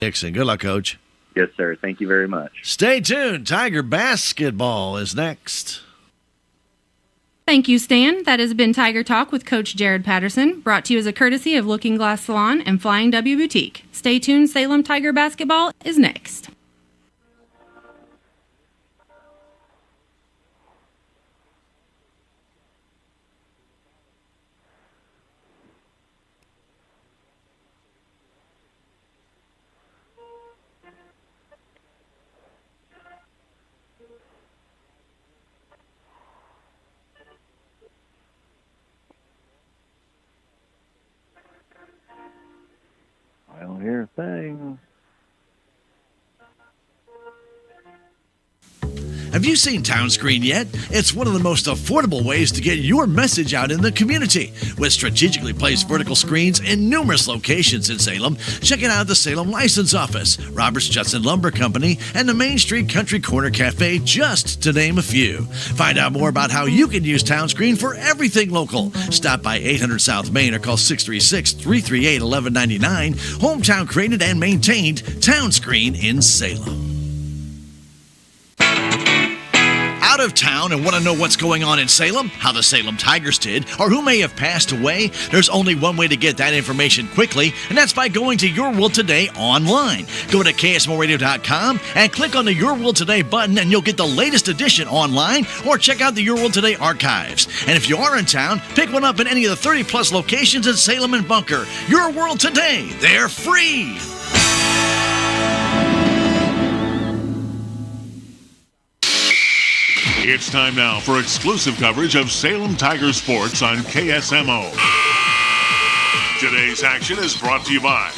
Dixon. Good luck, Coach. Yes, sir. Thank you very much. Stay tuned. Tiger basketball is next. Thank you, Stan. That has been Tiger Talk with Coach Jared Patterson, brought to you as a courtesy of Looking Glass Salon and Flying W Boutique. Stay tuned. Salem Tiger basketball is next. I don't hear a thing. Have you seen Town Screen yet? It's one of the most affordable ways to get your message out in the community. With strategically placed vertical screens in numerous locations in Salem, check it out at the Salem License Office, Roberts Judson Lumber Company, and the Main Street Country Corner Cafe, just to name a few. Find out more about how you can use Town Screen for everything local. Stop by 800 South Main or call 636-338-1199. Hometown created and maintained Town Screen in Salem. Out of town and want to know what's going on in Salem, how the Salem Tigers did, or who may have passed away? There's only one way to get that information quickly, and that's by going to Your World Today online. Go to KSMORadio.com and click on the Your World Today button, and you'll get the latest edition online, or check out the Your World Today archives. And if you are in town, pick one up in any of the 30-plus locations in Salem and Bunker. Your World Today, they're free. It's time now for exclusive coverage of Salem Tiger sports on KSMO. Today's action is brought to you by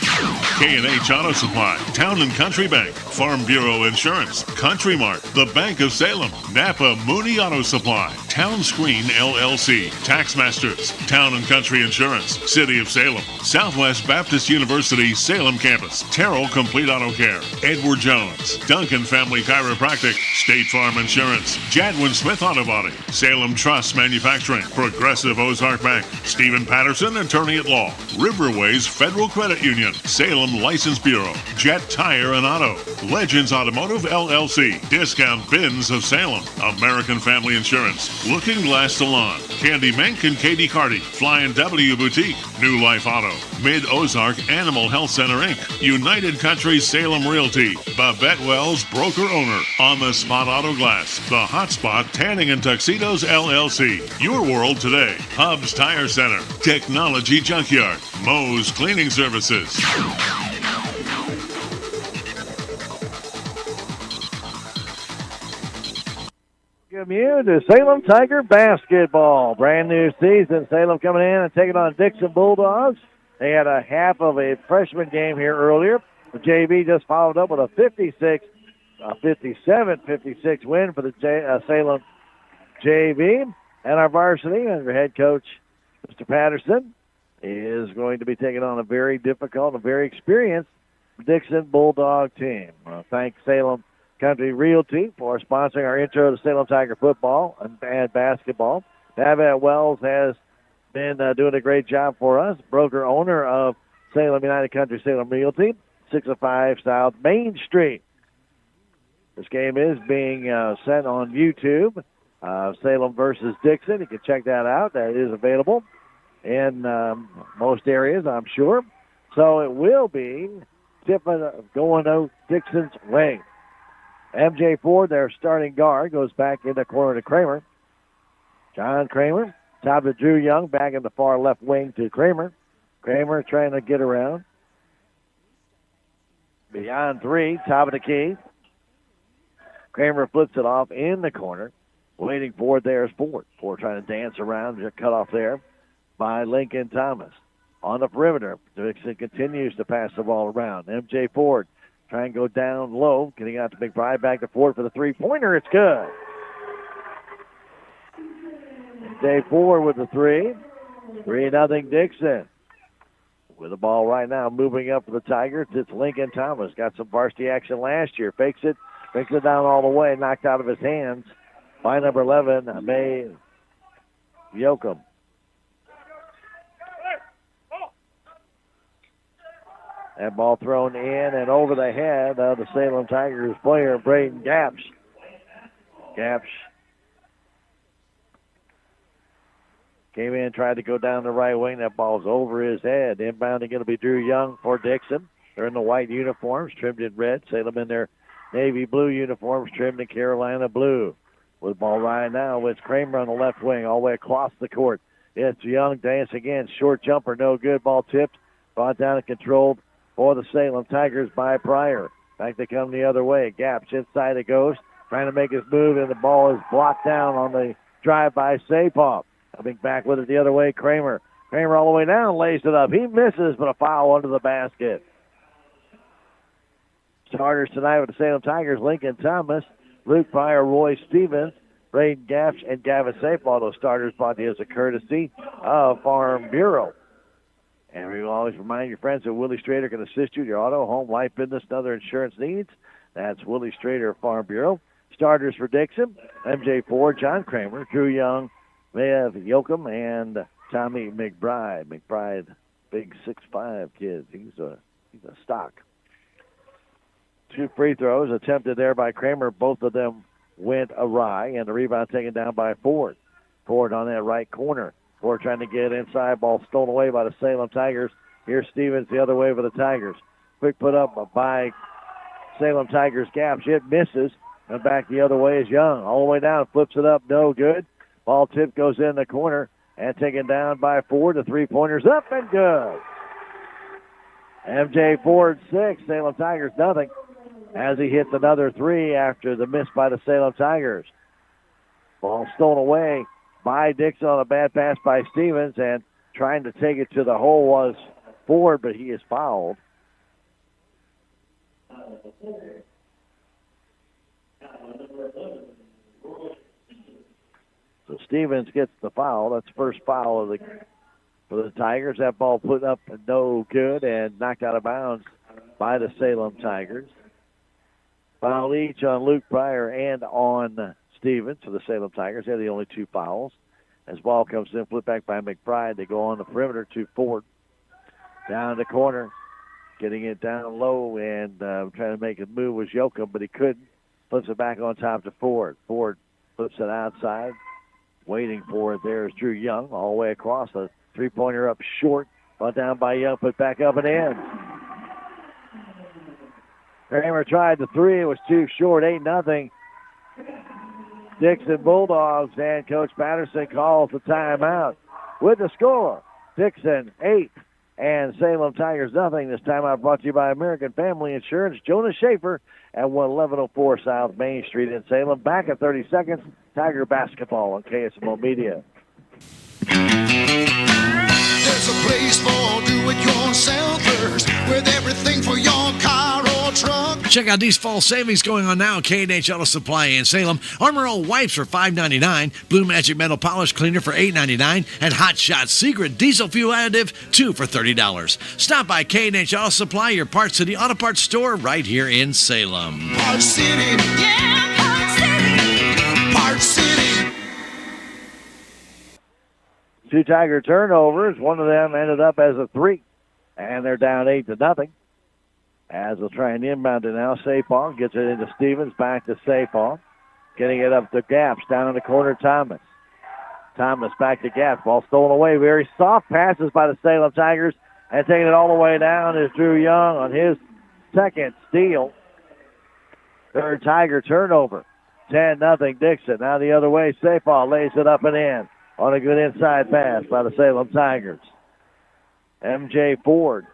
K&H Auto Supply, Town & Country Bank, Farm Bureau Insurance, Country Mart, the Bank of Salem, Napa Mooney Auto Supply, Town Screen LLC, Tax Masters, Town & Country Insurance, City of Salem, Southwest Baptist University Salem Campus, Terrell Complete Auto Care, Edward Jones, Duncan Family Chiropractic, State Farm Insurance, Jadwin Smith Auto Body, Salem Trust Manufacturing, Progressive Ozark Bank, Stephen Patterson, Attorney at Law, Riverways Federal Credit Union, Salem License Bureau, Jet Tire and Auto, Legends Automotive LLC, Discount Bins of Salem, American Family Insurance, Looking Glass Salon, Candy Mink and Katie Carty, Flying W Boutique, New Life Auto, Mid-Ozark Animal Health Center Inc., United Country Salem Realty, Babette Wells Broker Owner, On the Spot Auto Glass, The Hot Spot Tanning and Tuxedos LLC, Your World Today, Hubs Tire Center, Technology Junkyard, Moe's Cleaning Services. Welcome you to Salem Tiger basketball. Brand new season. Salem coming in and taking on Dixon Bulldogs. They had a half of a freshman game here earlier. The JV just followed up with a 57-56 win for the Salem JV. And our varsity under head coach, Mr. Patterson, is going to be taking on a very difficult and very experienced Dixon Bulldog team. Thank Salem Country Realty for sponsoring our intro to Salem Tiger football and basketball. Babette Wells has been doing a great job for us. Broker owner of Salem United Country Salem Realty, 605 South Main Street. This game is being sent on YouTube. Salem versus Dixon. You can check that out. That is available in most areas, I'm sure. So it will be tipping going out Dixon's way. MJ Ford, their starting guard, goes back in the corner to Kramer. John Kramer, top to Drew Young, back in the far left wing to Kramer. Kramer trying to get around. Beyond three, top of the key. Kramer flips it off in the corner. Waiting for it there is Ford. Ford trying to dance around, just cut off there by Lincoln Thomas. On the perimeter, Dixon continues to pass the ball around. MJ Ford trying to go down low, getting out to McBride, back to Ford for the three-pointer. It's good. MJ Ford with the three. 3-0 Dixon. With the ball right now, moving up for the Tigers, it's Lincoln Thomas. Got some varsity action last year. Fakes it down all the way, knocked out of his hands by number 11, May Yoakum. That ball thrown in and over the head of the Salem Tigers player, Braden Gapsch. Gapsch came in, tried to go down the right wing. That ball's over his head. Inbounding going to be Drew Young for Dixon. They're in the white uniforms, trimmed in red. Salem in their navy blue uniforms, trimmed in Carolina blue. With the ball right now, it's Kramer on the left wing, all the way across the court. It's Young, dance again. Short jumper, no good. Ball tipped, brought down and controlled for the Salem Tigers by Pryor. Back they come the other way. Gapsch inside it goes, trying to make his move, and the ball is blocked down on the drive by Sapop. Coming back with it the other way, Kramer. Kramer all the way down, lays it up. He misses, but a foul under the basket. Starters tonight with the Salem Tigers, Lincoln Thomas, Luke Pryor, Roy Stevens, Braden Gapsch, and Gavin Sapop. Those starters brought to you as a courtesy of Farm Bureau. And we always remind your friends that Willie Strader can assist you with your auto, home, life, business, and other insurance needs. That's Willie Strader, Farm Bureau. Starters for Dixon, MJ Ford, John Kramer, Drew Young, Mav Yoakum, and Tommy McBride. McBride, big 6'5" kid. He's a stock. 2 free throws attempted there by Kramer. Both of them went awry, and the rebound taken down by Ford. Ford on that right corner. Ford trying to get inside. Ball stolen away by the Salem Tigers. Here's Stevens the other way for the Tigers. Quick put up by Salem Tigers. Gapsch. It misses. And back the other way is Young. All the way down. Flips it up. No good. Ball tip goes in the corner. And taken down by Ford. The three-pointer's up and good. MJ Ford 6. Salem Tigers nothing. As he hits another three after the miss by the Salem Tigers. Ball stolen away by Dixon on a bad pass by Stevens, and trying to take it to the hole was Ford, but he is fouled. So Stevens gets the foul. That's the first foul for the Tigers. That ball put up no good and knocked out of bounds by the Salem Tigers. Foul each on Luke Pryor and on Stevens for the Salem Tigers. They're the only 2 fouls. As ball comes in, flip back by McBride. They go on the perimeter to Ford. Down the corner, getting it down low and trying to make a move was Yoakum, but he couldn't. Flips it back on top to Ford. Ford flips it outside. Waiting for it there is Drew Young all the way across. A three-pointer up short. Brought down by Young, put back up and in. Kramer tried the three. It was too short. 8-0. Dixon Bulldogs, and Coach Patterson calls the timeout. With the score, Dixon 8 and Salem Tigers nothing. This timeout brought to you by American Family Insurance. Jonas Schaefer at 1104 South Main Street in Salem. Back in 30 seconds. Tiger basketball on KSMO Media. There's a place for do-it-yourselfers with everything for your car or truck. Check out these fall savings going on now at K&H Auto Supply in Salem. Armor All wipes for $5.99, Blue Magic Metal Polish Cleaner for $8.99, and Hot Shot Secret Diesel Fuel Additive, 2 for $30. Stop by K&H Auto Supply, your Parts City Auto Parts store right here in Salem. Parts City, yeah, Parts City, Parts City. 2 Tiger turnovers. One of them ended up as a 3. And they're down 8-0. As they'll try and inbound it now. Sapong gets it into Stevens. Back to Sapong. Getting it up to Gapsch. Down in the corner, Thomas. Thomas back to Gapsch. Ball stolen away. Very soft passes by the Salem Tigers. And taking it all the way down is Drew Young on his second steal. 3rd Tiger turnover. 10-0 Dixon. Now the other way. Sapong lays it up and in. On a good inside pass by the Salem Tigers. MJ Ford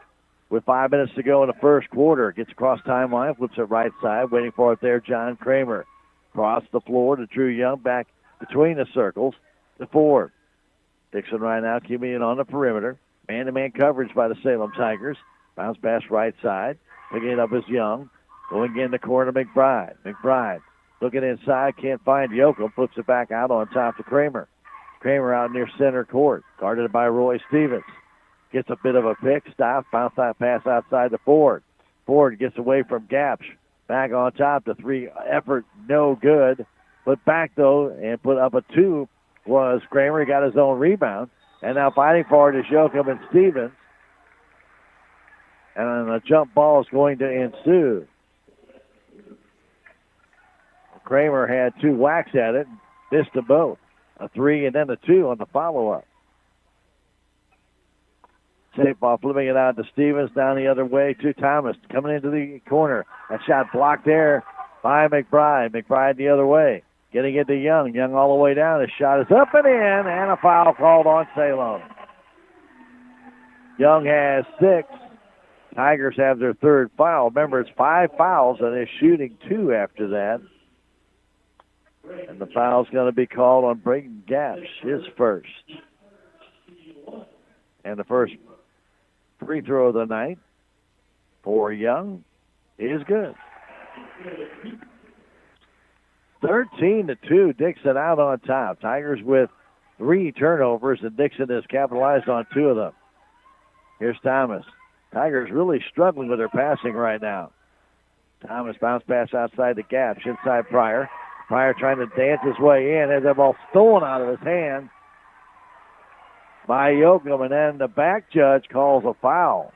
with 5 minutes to go in the first quarter. Gets across timeline, flips it right side. Waiting for it there, John Kramer. Across the floor to Drew Young. Back between the circles to Ford. Dixon right now keeping it on the perimeter. Man-to-man coverage by the Salem Tigers. Bounce pass right side. Picking it up is Young. Going in the corner, McBride. McBride looking inside. Can't find Yoakum. Flips it back out on top to Kramer. Kramer out near center court, guarded by Roy Stevens. Gets a bit of a pick, stop, bounce that pass outside to Ford. Ford gets away from Gapsch. Back on top, the 3 effort, no good. But back, though, and put up a 2 was Kramer. He got his own rebound. And now fighting for it is Yoakum and Stevens. and a jump ball is going to ensue. Kramer had 2 whacks at it, missed them both. A 3 and then a 2 on the follow-up. Safe-ball flipping it out to Stevens, down the other way to Thomas, coming into the corner. That shot blocked there by McBride. McBride the other way, getting it to Young. Young all the way down. His shot is up and in, and a foul called on Salem. Young has 6. Tigers have their 3rd foul. Remember, it's 5 fouls, and they're shooting 2 after that. And the foul's going to be called on Brayton Gapsch, his first. And the first free throw of the night for Young is good. 13-2, Dixon out on top. Tigers with 3 turnovers, and Dixon has capitalized on 2 of them. Here's Thomas. Tigers really struggling with their passing right now. Thomas bounce pass outside the Gapsch, inside Pryor. Pryor trying to dance his way in, has that ball stolen out of his hand by Yoakum, and then the back judge calls a foul.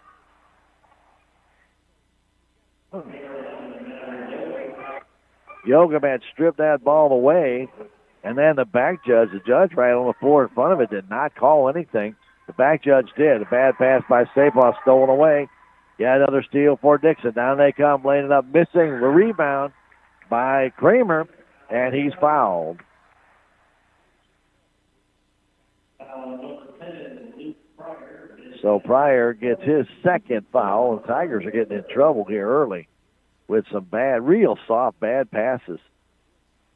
Yoakum had stripped that ball away, and then the back judge, the judge right on the floor in front of it, did not call anything. The back judge did. A bad pass by Sapaw, stolen away. Yeah, another steal for Dixon. Down they come, laying it up, missing the rebound by Kramer, and he's fouled. So Pryor gets his 2nd foul, and Tigers are getting in trouble here early with some real soft, bad passes.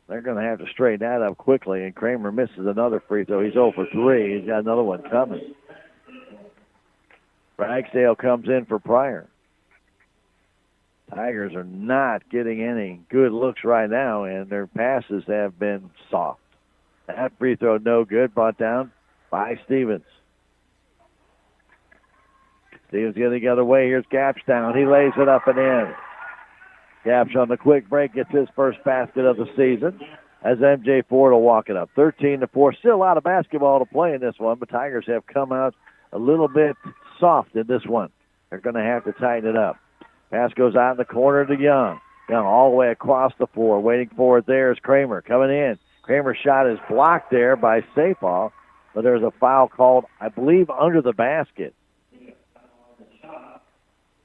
They're going to have to straighten that up quickly, and Kramer misses another free throw. He's 0 for 3. He's got another one coming. Ragsdale comes in for Pryor. Tigers are not getting any good looks right now, and their passes have been soft. That free throw no good, brought down by Stevens. Stevens getting the other way. Here's Gapsch down. He lays it up and in. Gapsch on the quick break gets his first basket of the season as MJ Ford will walk it up. 13-4. Still a lot of basketball to play in this one, but Tigers have come out a little bit soft in this one. They're going to have to tighten it up. Pass goes out in the corner to Young. Young all the way across the floor. Waiting for it there is Kramer coming in. Kramer's shot is blocked there by Sapaw, but there's a foul called, I believe, under the basket.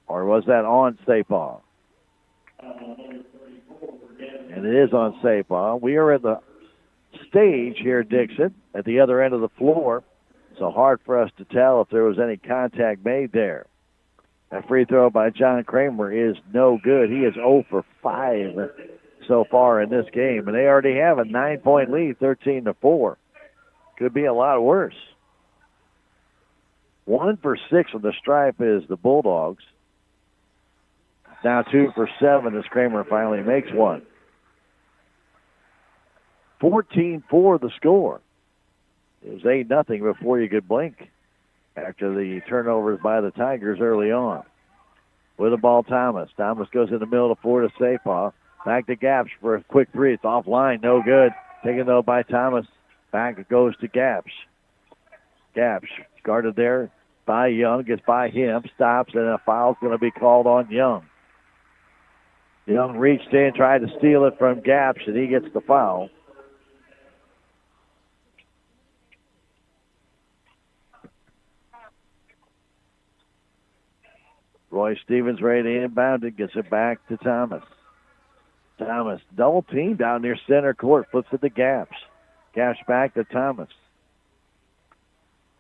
Or was that on Sapaw? And it is on Sapaw. We are at the stage here, Dixon, at the other end of the floor. So hard for us to tell if there was any contact made there. That free throw by John Kramer is no good. He is 0 for 5 so far in this game. And they already have a 9-point lead, 13-4. Could be a lot worse. 1 for 6 on the stripe is the Bulldogs. Now 2 for 7 as Kramer finally makes one. 14-4 the score. It was 8-0 before you could blink after the turnovers by the Tigers early on. With the ball, Thomas. Thomas goes in the middle of the floor to Sapaw. Back to Gapsch for a quick 3. It's offline, no good. Taken though by Thomas. Back it goes to Gapsch. Gapsch guarded there by Young. Gets by him, stops, and a foul's going to be called on Young. Young reached in, tried to steal it from Gapsch, and he gets the foul. Roy Stevens ready to inbound it, gets it back to Thomas. Thomas, double team down near center court, flips it to Gapsch. Gapsch back to Thomas.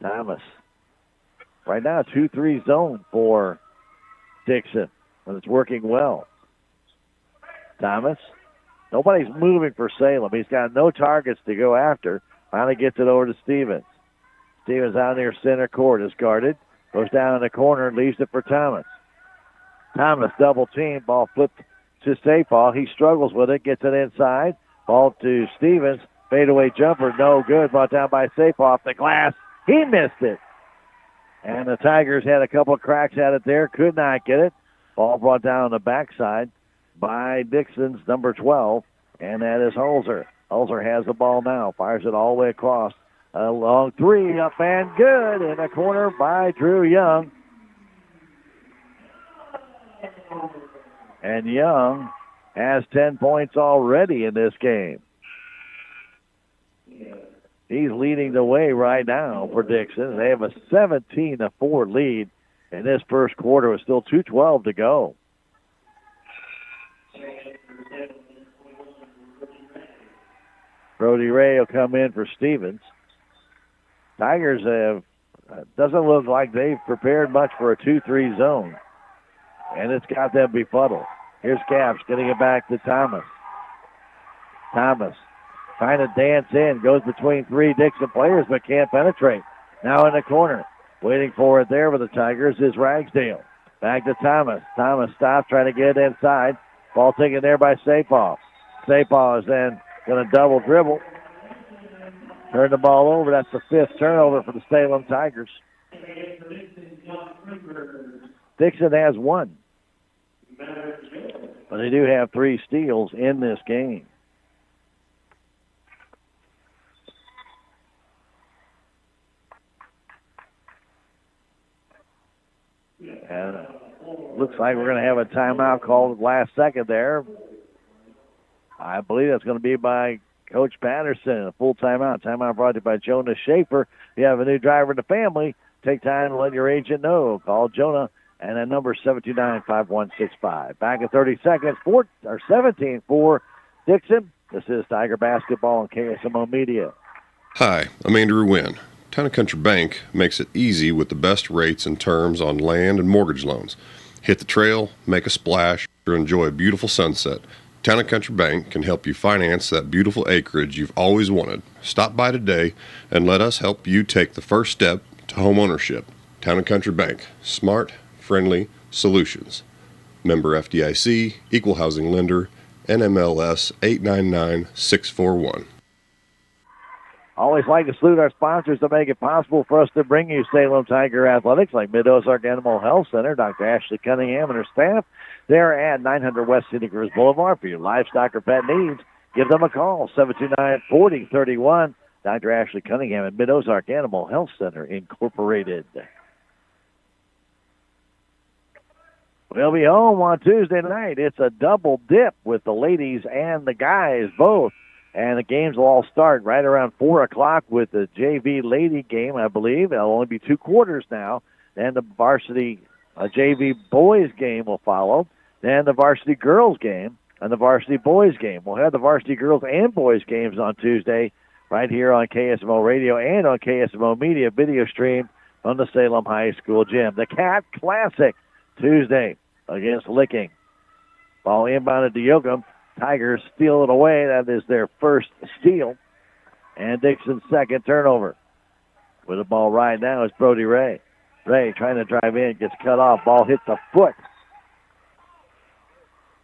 Thomas. Right now, 2-3 zone for Dixon, and it's working well. Thomas. Nobody's moving for Salem. He's got no targets to go after. Finally gets it over to Stevens. Stevens out near center court is guarded. Goes down in the corner, leaves it for Thomas. Thomas double team, ball flipped to Sapaw. He struggles with it, gets it inside. Ball to Stevens. Fadeaway jumper, no good. Brought down by Sapaw off the glass. He missed it. And the Tigers had a couple of cracks at it there. Could not get it. Ball brought down on the backside by Dixon's number 12. And that is Holzer. Holzer has the ball now. Fires it all the way across. A long 3 up and good in the corner by Drew Young. And Young has 10 points already in this game. He's leading the way right now for Dixon. They have a 17-4 lead in this first quarter with still 2:12 to go. Brody Ray will come in for Stevens. Tigers doesn't look like they've prepared much for a 2-3 zone. And it's got them befuddled. Here's Caps getting it back to Thomas. Thomas trying to dance in. Goes between three Dixon players but can't penetrate. Now in the corner. Waiting for it there for the Tigers is Ragsdale. Back to Thomas. Thomas stops trying to get inside. Ball taken there by Sapaw. Sapaw is then going to double dribble. Turn the ball over. That's the fifth turnover for the Salem Tigers. Dixon has one. But they do have 3 steals in this game. And looks like we're going to have a timeout called last second there. I believe that's going to be by Coach Patterson. A full timeout. Timeout brought to you by Jonah Schaefer. If you have a new driver in the family, take time to let your agent know. Call Jonah and that number 729-5165. Back in 30 seconds, 17 for Dixon. This is Tiger Basketball on KSMO Media. Hi, I'm Andrew Wynn. Town & Country Bank makes it easy with the best rates and terms on land and mortgage loans. Hit the trail, make a splash, or enjoy a beautiful sunset. Town & Country Bank can help you finance that beautiful acreage you've always wanted. Stop by today and let us help you take the first step to home ownership. Town & Country Bank. Smart, friendly solutions. Member FDIC, Equal Housing Lender, NMLS 899641. Always like to salute our sponsors to make it possible for us to bring you Salem Tiger Athletics, like Mid-Ozark Animal Health Center, Dr. Ashley Cunningham and her staff. They're at 900 West City Cruz Boulevard for your livestock or pet needs. Give them a call, 729-4031. Dr. Ashley Cunningham at Mid-Ozark Animal Health Center, Incorporated. We'll be home on Tuesday night. It's a double dip with the ladies and the guys both. And the games will all start right around 4 o'clock with the JV lady game, I believe. There'll only be 2 quarters now. Then the varsity JV boys game will follow. Then the varsity girls game and the varsity boys game. We'll have the varsity girls and boys games on Tuesday right here on KSMO Radio and on KSMO Media video stream on the Salem High School gym. The Cat Classic Tuesday against Licking. Ball inbounded to Yoakum. Tigers steal it away. That is their first steal. And Dixon's second turnover. With the ball right now is Brody Ray. Ray trying to drive in, gets cut off. Ball hits the foot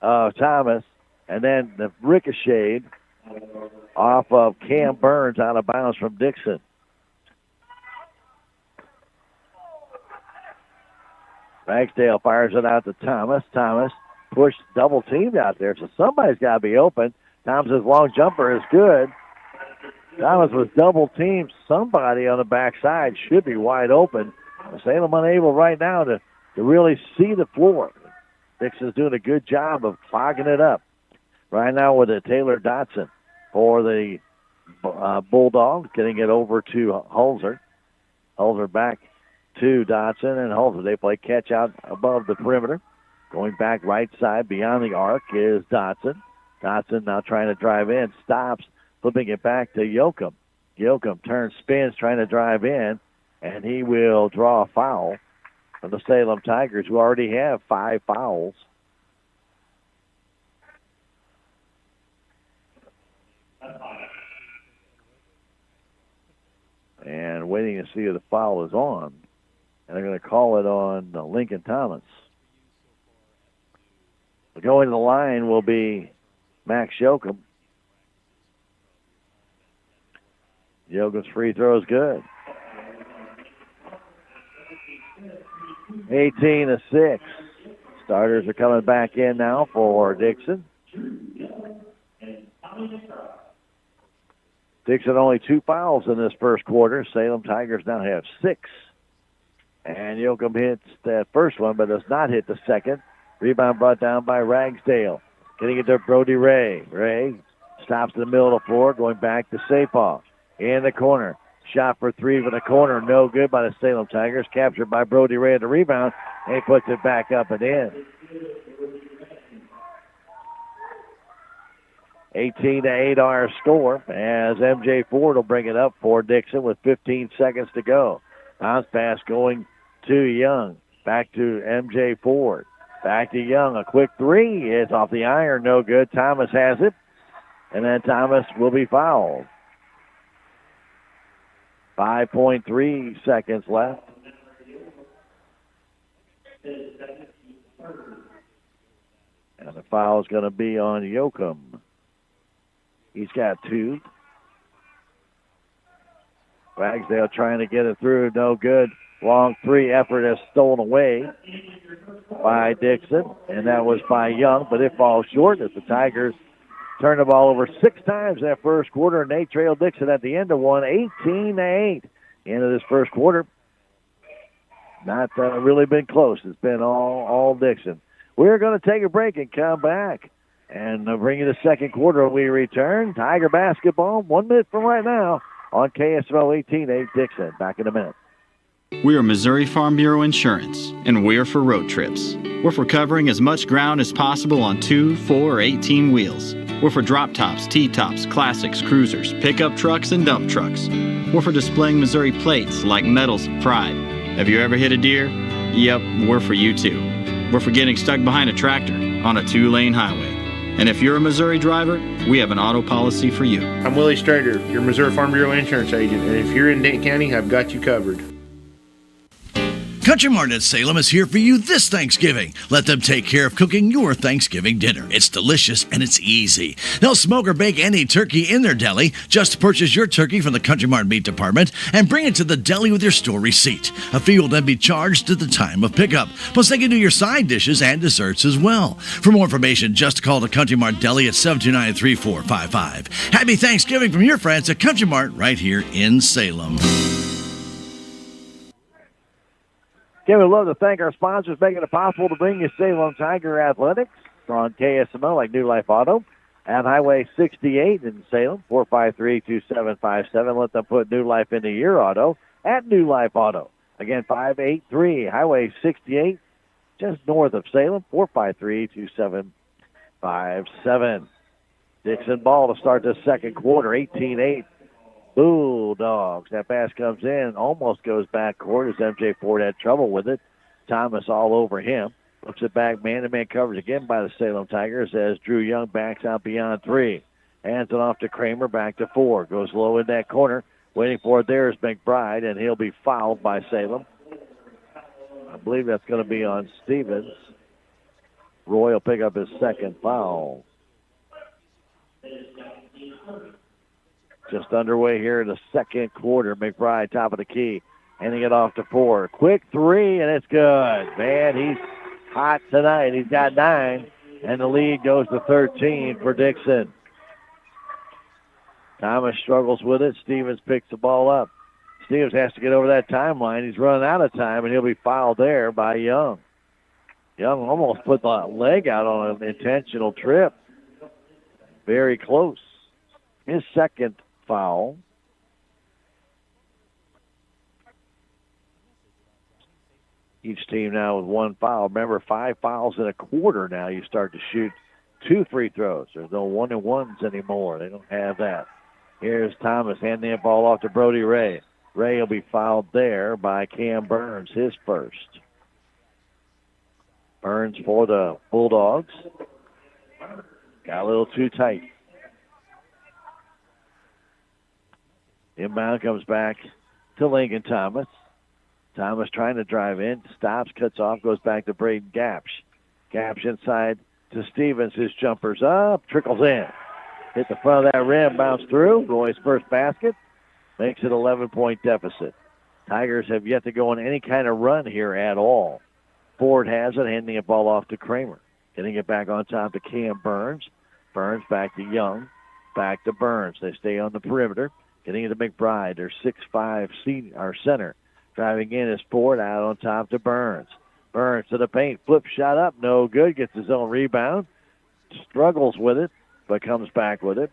of Thomas. And then the ricocheted off of Cam Burns out of bounds from Dixon. Ragsdale fires it out to Thomas. Thomas pushed, double teamed out there, so somebody's got to be open. Thomas's long jumper is good. Thomas was double teamed. Somebody on the backside should be wide open. Salem unable right now to really see the floor. Dixon's doing a good job of clogging it up. Right now with it, Taylor Dotson for the Bulldogs, getting it over to Hulser. Hulser back to Dotson and Hulser. They play catch out above the perimeter. Going back right side beyond the arc is Dotson. Dotson now trying to drive in, stops, flipping it back to Yoakum. Yoakum turns, spins, trying to drive in, and he will draw a foul from the Salem Tigers, who already have 5 fouls. And waiting to see if the foul is on. And they're going to call it on Lincoln Thomas. Going to the line will be Max Yoakum. Yoakum's free throw is good. 18-6. Starters are coming back in now for Dixon. Dixon only 2 fouls in this first quarter. Salem Tigers now have 6. And Yoakum hits that first one, but does not hit the second. Rebound brought down by Ragsdale. Getting it to Brody Ray. Ray stops in the middle of the floor, going back to Sapaw. In the corner. Shot for three from the corner. No good by the Salem Tigers. Captured by Brody Ray at the rebound. And he puts it back up and in. 18-8 our score as MJ Ford will bring it up for Dixon with 15 seconds to go. Bounce pass going to Young. Back to MJ Ford. Back to Young. A quick three. It's off the iron. No good. Thomas has it. And then Thomas will be fouled. 5.3 seconds left. And the foul is going to be on Yoakum. He's got two. Ragsdale trying to get it through. No good. Long three effort is stolen away by Dixon. And that was by Young, but it falls short as the Tigers turn the ball over 6 times in that first quarter, and they trail Dixon at the end of one, 18-8. Into this first quarter. Not really been close. It's been all Dixon. We're going to take a break and come back and bring you the second quarter when we return. Tiger basketball 1 minute from right now on KSMO 18-8 Dixon. Back in a minute. We are Missouri Farm Bureau Insurance, and we're for road trips. We're for covering as much ground as possible on 2, 4, or 18 wheels. We're for drop tops, T-tops, classics, cruisers, pickup trucks, and dump trucks. We're for displaying Missouri plates like medals of pride. Have you ever hit a deer? Yep, we're for you too. We're for getting stuck behind a tractor on a 2-lane highway. And if you're a Missouri driver, we have an auto policy for you. I'm Willie Strader, your Missouri Farm Bureau Insurance agent, and if you're in Dent County, I've got you covered. Country Mart at Salem is here for you this Thanksgiving. Let them take care of cooking your Thanksgiving dinner. It's delicious and it's easy. They'll smoke or bake any turkey in their deli. Just purchase your turkey from the Country Mart meat department and bring it to the deli with your store receipt. A fee will then be charged at the time of pickup. Plus, they can do your side dishes and desserts as well. For more information, just call the Country Mart Deli at 729-3455. Happy Thanksgiving from your friends at Country Mart right here in Salem. Again, we'd love to thank our sponsors making it possible to bring you Salem Tiger Athletics on KSMO, like New Life Auto, at Highway 68 in Salem, 453-2757. Let them put New Life into your auto at New Life Auto. Again, 583 Highway 68, just north of Salem, 453-2757. Dixon ball to start the second quarter, 18-8. Bulldogs. That pass comes in, almost goes back court as MJ Ford had trouble with it. Thomas all over him. Looks it back, man-to-man coverage again by the Salem Tigers as Drew Young backs out beyond three. Hands it off to Kramer, back to four. Goes low in that corner. Waiting for it there is McBride, and he'll be fouled by Salem. I believe that's going to be on Stevens. Roy will pick up his second foul. Just underway here in the second quarter. McBride, top of the key, handing it off to four. Quick three, and it's good. Man, he's hot tonight. He's got 9, and the lead goes to 13 for Dixon. Thomas struggles with it. Stevens picks the ball up. Stevens has to get over that timeline. He's running out of time, and he'll be fouled there by Young. Young almost put the leg out on an intentional trip. Very close. His second foul. Each team now with 1 foul. Remember, 5 fouls in a quarter now. You start to shoot 2 free throws. There's no 1-and-1s anymore. They don't have that. Here's Thomas handing the ball off to Brody Ray. Ray will be fouled there by Cam Burns, his first. Burns for the Bulldogs. Got a little too tight. Inbound comes back to Lincoln Thomas. Thomas trying to drive in, stops, cuts off, goes back to Braden Gapsch. Gapsch inside to Stevens. His jumper's up, trickles in. Hit the front of that rim, bounce through. Roy's first basket makes it 11-point deficit. Tigers have yet to go on any kind of run here at all. Ford has it, handing the ball off to Kramer. Getting it back on top to Cam Burns. Burns back to Young. Back to Burns. They stay on the perimeter. Getting it to McBride, their 6'5" senior, our center. Driving in is Ford, out on top to Burns. Burns to the paint. Flip shot up. No good. Gets his own rebound. Struggles with it, but comes back with it.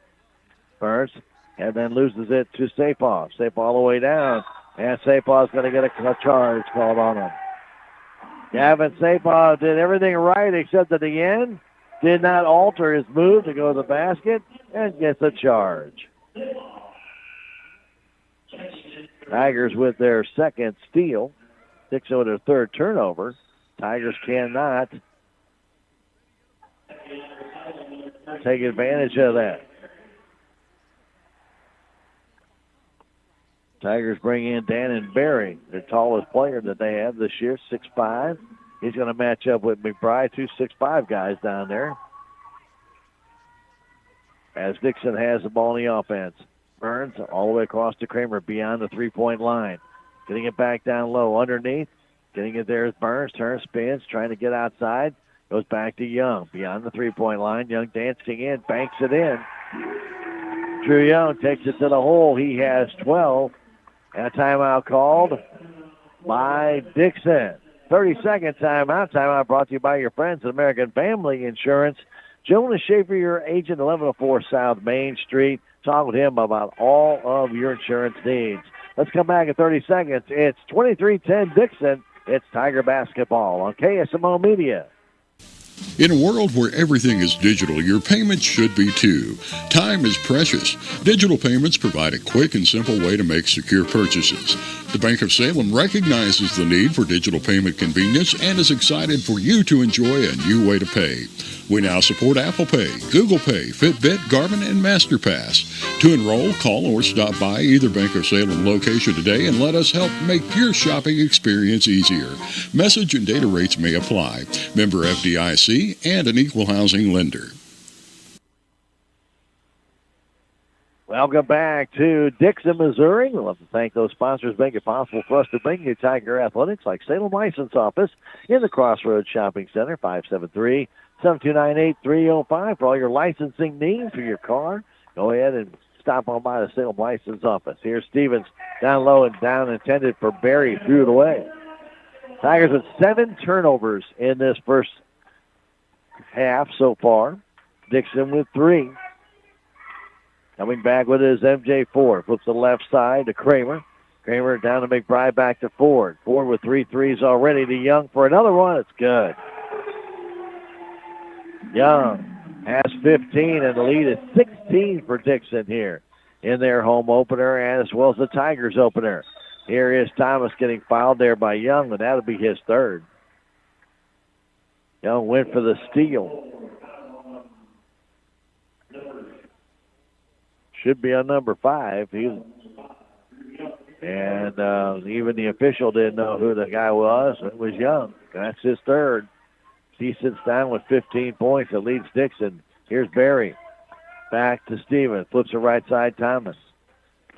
Burns. And then loses it to Sapov. Sapov all the way down. And Sapov's going to get a charge called on him. Gavin Sapov did everything right except at the end. Did not alter his move to go to the basket and gets a charge. Tigers with their second steal. Dixon with their third turnover. Tigers cannot take advantage of that. Tigers bring in Dannon Berry, their tallest player that they have this year, 6'5". He's going to match up with McBride, 2 6'5" guys down there. As Dixon has the ball in the offense. Burns all the way across to Kramer beyond the three-point line. Getting it back down low underneath. Getting it there is Burns. Turns, spins, trying to get outside. Goes back to Young beyond the three-point line. Young dancing in, banks it in. Drew Young takes it to the hole. He has 12. And a timeout called by Dixon. 30-second timeout. Timeout brought to you by your friends at American Family Insurance. Jonas Schaefer, your agent, 1104 South Main Street. Talk with him about all of your insurance needs. Let's come back in 30 seconds. It's 23-10 Dixon. It's Tiger basketball on KSMO Media. In a world where everything is digital, your payments should be too. Time is precious. Digital payments provide a quick and simple way to make secure purchases. The Bank of Salem recognizes the need for digital payment convenience and is excited for you to enjoy a new way to pay. We now support Apple Pay, Google Pay, Fitbit, Garmin, and MasterPass. To enroll, call or stop by either Bank of Salem location today and let us help make your shopping experience easier. Message and data rates may apply. Member FDIC and an equal housing lender. Welcome back to Dixon, Missouri. We'd love to thank those sponsors making it possible for us to bring you Tiger Athletics, like Salem License Office in the Crossroads Shopping Center, 573-729-8305 for all your licensing needs for your car. Go ahead and stop on by the Salem License Office. Here's Stevens down low and down intended for Barry, threw it away. Tigers with 7 turnovers in this first half so far. Dixon with 3. Coming back with it is MJ Ford. Flips to the left side to Kramer. Kramer down to McBride, back to Ford. Ford with 3 threes already to Young for another one. It's good. Young has 15, and the lead is 16 for Dixon here in their home opener, as well as the Tigers opener. Here is Thomas getting fouled there by Young, and that'll be his third. Young went for the steal. Should be on number 5. And even the official didn't know who the guy was. It was Young. That's his third. He sits down with 15 points. It leads Dixon. Here's Barry. Back to Stevens. Flips to right side, Thomas.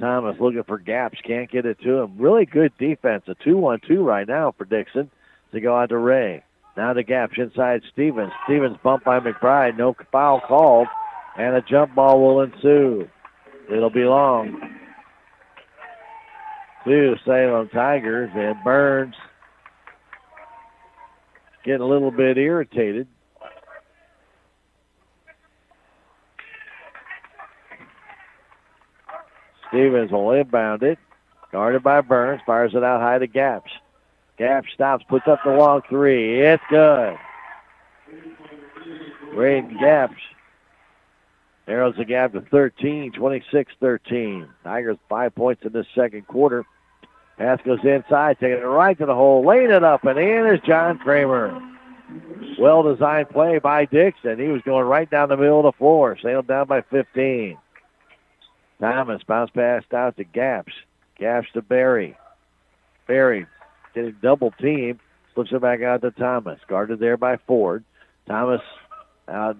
Thomas looking for gaps. Can't get it to him. Really good defense. A 2-1-2 right now for Dixon to go out to Ray. Now the gaps inside Stevens. Stevens bumped by McBride. No foul called. And a jump ball will ensue. It'll belong to Salem Tigers. And Burns getting a little bit irritated. Stevens will inbound it. Guarded by Burns. Fires it out high to Gaps. Gaps stops. Puts up the long 3. It's good. Braden Gaps narrows the gap to 13, 26-13. Tigers 5 points in this second quarter. Pass goes inside, taking it right to the hole, laying it up, and in is John Kramer. Well-designed play by Dixon. He was going right down the middle of the floor. Salem down by 15. Thomas bounce passed out to Gaps. Gaps to Barry. Barry getting double teamed. Flips it back out to Thomas. Guarded there by Ford. Thomas out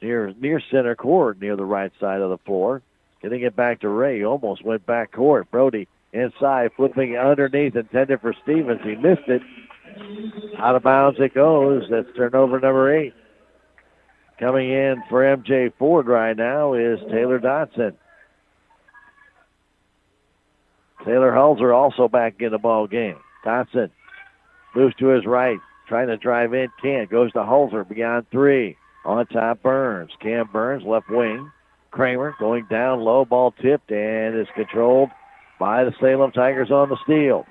near center court, near the right side of the floor. Getting it back to Ray. Almost went back court. Brody inside, flipping underneath, intended for Stevens. He missed it. Out of bounds it goes. That's turnover number 8. Coming in for MJ Ford right now is Taylor Dotson. Taylor Hulser also back in the ball game. Dotson moves to his right. trying to drive in, can't. Goes to Holzer beyond 3. On top, Burns. Cam Burns, left wing. Kramer going down low, ball tipped, and is controlled by the Salem Tigers on the steal.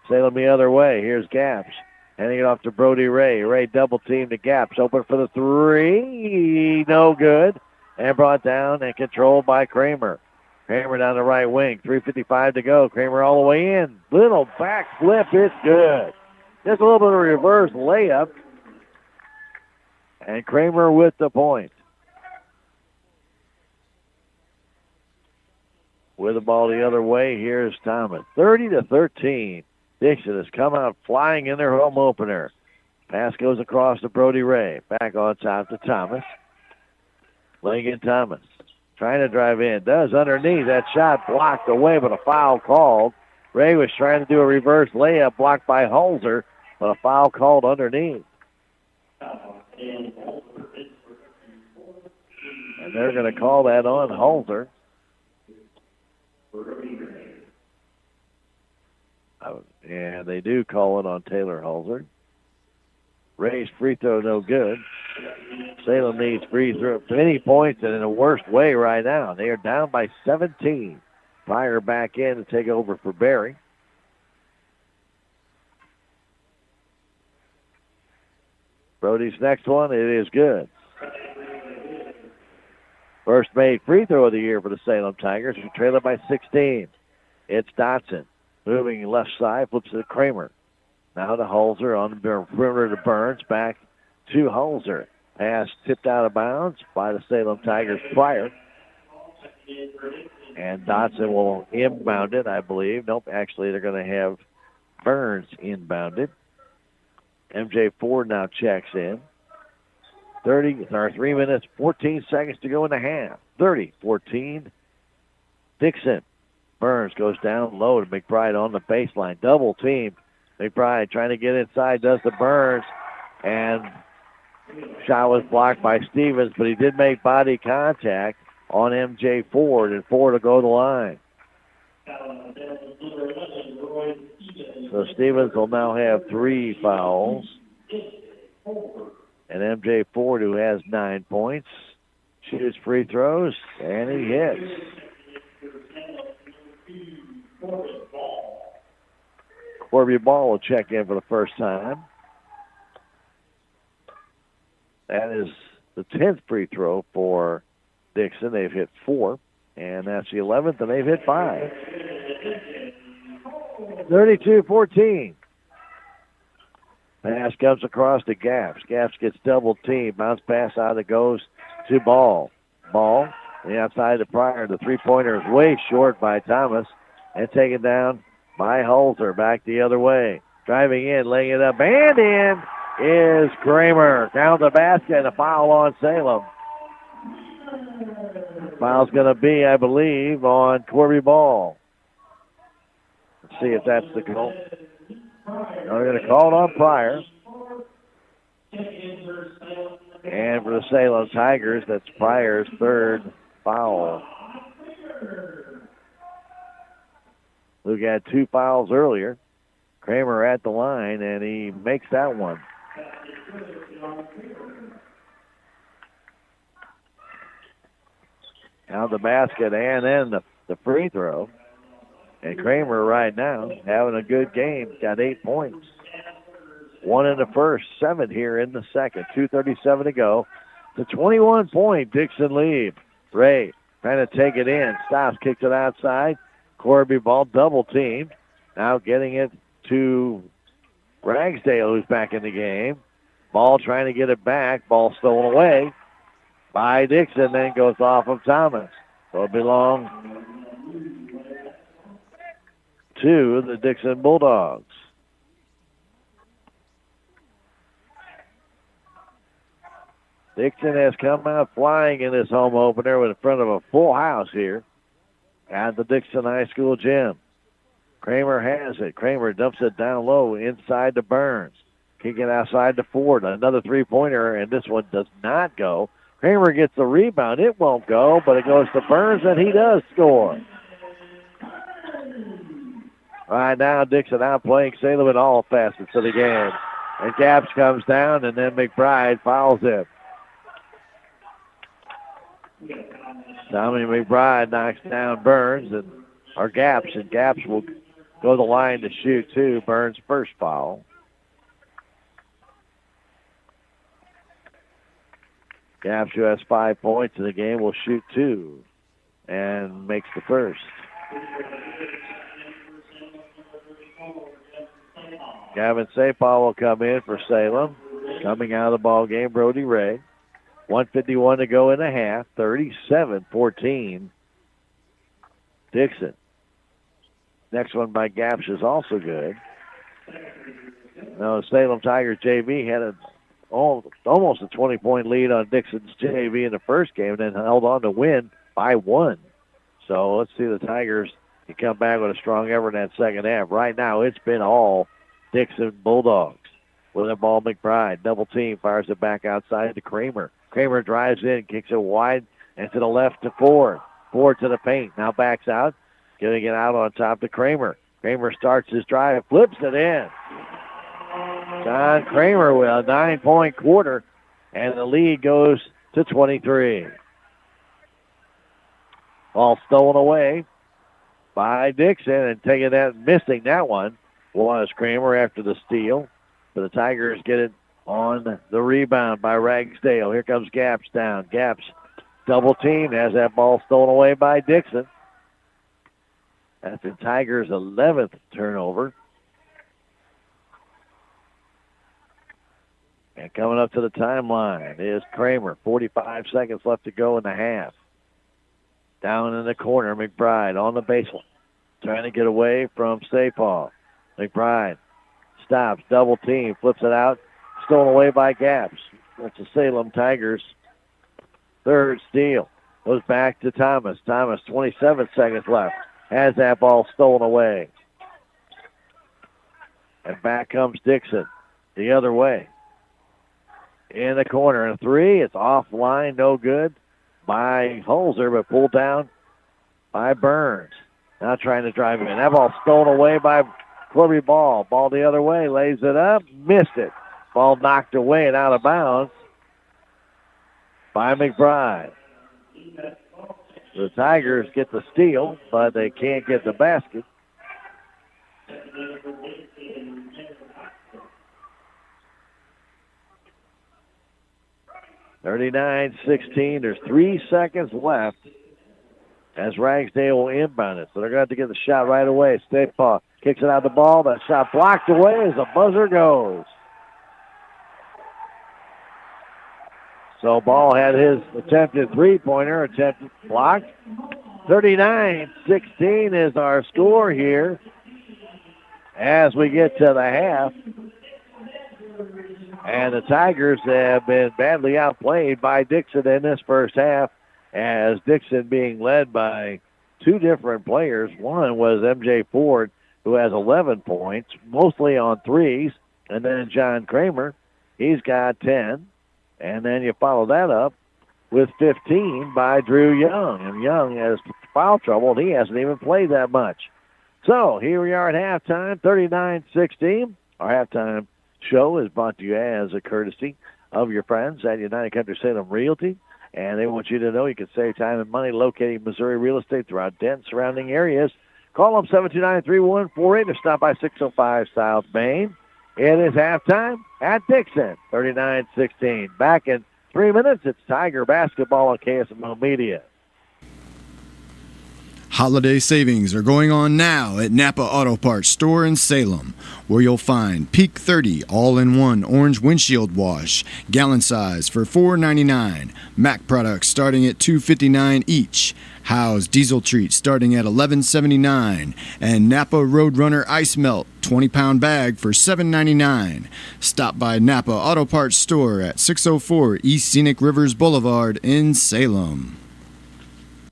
Salem the other way. Here's Gaps. Handing it off to Brody Ray. Ray double teamed to Gaps. Open for the 3. No good. And brought down and controlled by Kramer. Kramer down the right wing. 3:55 to go. Kramer all the way in. Little back flip. It's good. Just a little bit of a reverse layup. And Kramer with the point. With the ball the other way, here's Thomas. 30-13. Dixon has come out flying in their home opener. Pass goes across to Brody Ray. Back on top to Thomas. Lincoln Thomas trying to drive in. Does underneath. That shot blocked away, but a foul called. Ray was trying to do a reverse layup blocked by Holzer, but a foul called underneath. And they're going to call that on Holzer. And they do call it on Taylor Holzer. Ray's free throw no good. Salem needs free throw many points and in the worst way right now. They are down by 17. Pryor back in to take over for Barry. Brody's next one, it is good. First made free throw of the year for the Salem Tigers, who trail it by 16. It's Dotson. Moving left side, flips to Kramer. Now to Holzer on the perimeter to Burns. Back to Holzer. Pass tipped out of bounds by the Salem Tigers Pryor. And Dotson will inbound it, I believe. Nope, actually they're going to have Burns inbounded. MJ Ford now checks in. 3 minutes, 14 seconds to go in the half. 30-14. Dixon. Burns goes down low to McBride on the baseline. Double team. McBride trying to get inside, does the Burns. And shot was blocked by Stevens, but he did make body contact on MJ Ford, and Ford will go to the line. So Stevens will now have 3 fouls. And MJ Ford, who has 9 points, shoots free throws, and he hits. Corby Ball will check in for the first time. That is the 10th free throw for Dixon. They've hit 4, and that's the 11th, and they've hit 5. 32-14. Pass comes across to Gaps. Gaps gets double teamed. Bounce pass out it goes to Ball. Ball, the outside to Pryor. The three-pointer is way short by Thomas. And taken down by Holzer. Back the other way. Driving in, laying it up, and in is Kramer. Down the basket, and a foul on Salem. Foul's going to be, I believe, on Corby Ball. Let's see if that's the call. They're going to call it on Pryor. And for the Salem Tigers, that's Pryor's 3rd foul. Who got 2 fouls earlier. Kramer at the line, and he makes that one. Now the basket and then the free throw. And Kramer right now having a good game. Got 8 points. 1 in the first, 7 here in the second. 2:37 to go. The 21-point Dixon lead. Ray trying to take it in. Stops, kicks it outside. Corby Ball double teamed. Now getting it to Ragsdale, who's back in the game. Ball trying to get it back. Ball stolen away by Dixon, then goes off of Thomas. So it belongs to the Dixon Bulldogs. Dixon has come out flying in this home opener in front of a full house here at the Dixon High School gym. Kramer has it. Kramer dumps it down low inside to Burns. Kicking outside to Ford. Another three-pointer, and this one does not go. Kramer gets the rebound. It won't go, but it goes to Burns, and he does score. Right now, Dixon outplaying Salem in all facets of the game. And Gaps comes down, and then McBride fouls him. Tommy McBride knocks down Burns or Gaps, and Gaps will go to the line to shoot too. Burns' first foul. Gaps, who has 5 points in the game, will shoot 2 and makes the first. Gavin Sapal will come in for Salem. Coming out of the ball game, Brody Ray. 1:51 to go in the half. 37-14. Dixon. Next one by Gaps is also good. No, Salem Tigers JV had almost a 20-point lead on Dixon's JV in the first game, and then held on to win by 1. So let's see the Tigers can come back with a strong effort in that second half. Right now, it's been all Dixon Bulldogs. With the ball, McBride, double team, fires it back outside to Kramer. Kramer drives in, kicks it wide, and to the left to Ford. Ford to the paint, now backs out, getting it out on top to Kramer. Kramer starts his drive, flips it in. John Kramer with a 9-point quarter, and the lead goes to 23. Ball stolen away by Dixon, and missing that one was Kramer after the steal. But the Tigers get it on the rebound by Ragsdale. Here comes Gaps down. Gaps double team, has that ball stolen away by Dixon. That's the Tigers' 11th turnover. And coming up to the timeline is Kramer. 45 seconds left to go in the half. Down in the corner, McBride on the baseline, trying to get away from Sapal. McBride stops, double team, flips it out, stolen away by Gaps. That's the Salem Tigers' third steal. Goes back to Thomas. Thomas, 27 seconds left, has that ball stolen away. And back comes Dixon the other way. In the corner, and a 3, it's offline, no good by Holzer, but pulled down by Burns. Now trying to drive him in. That ball stolen away by Corby Ball. Ball the other way, lays it up, missed it. Ball knocked away and out of bounds by McBride. The Tigers get the steal, but they can't get the basket. (39-16). There's 3 seconds left as Ragsdale will inbound it. So they're going to have to get the shot right away. Stapaw kicks it out the ball. That shot blocked away as the buzzer goes. So Ball had his attempted three-pointer, blocked. 39-16 is our score here as we get to the half. And the Tigers have been badly outplayed by Dixon in this first half, as Dixon being led by 2 different players. One was M.J. Ford, who has 11 points, mostly on threes, and then John Kramer, he's got 10. And then you follow that up with 15 by Drew Young. And Young has foul trouble, and he hasn't even played that much. So here we are at halftime, 39-16. Our halftime show is brought to you as a courtesy of your friends at United Country Salem Realty. And they want you to know you can save time and money locating Missouri real estate throughout dense surrounding areas. Call them 729-3148 or stop by 605 South Main. It is halftime at Dixon, 39-16. Back in 3 minutes, it's Tiger basketball on KSMO Media. Holiday savings are going on now at Napa Auto Parts Store in Salem, where you'll find Peak 30 all-in-one orange windshield wash, gallon size for $4.99. Mac products starting at $2.59 each. Howe's Diesel Treat starting at $11.79. And Napa Roadrunner Ice Melt 20-pound bag for $7.99. Stop by Napa Auto Parts Store at 604 East Scenic Rivers Boulevard in Salem.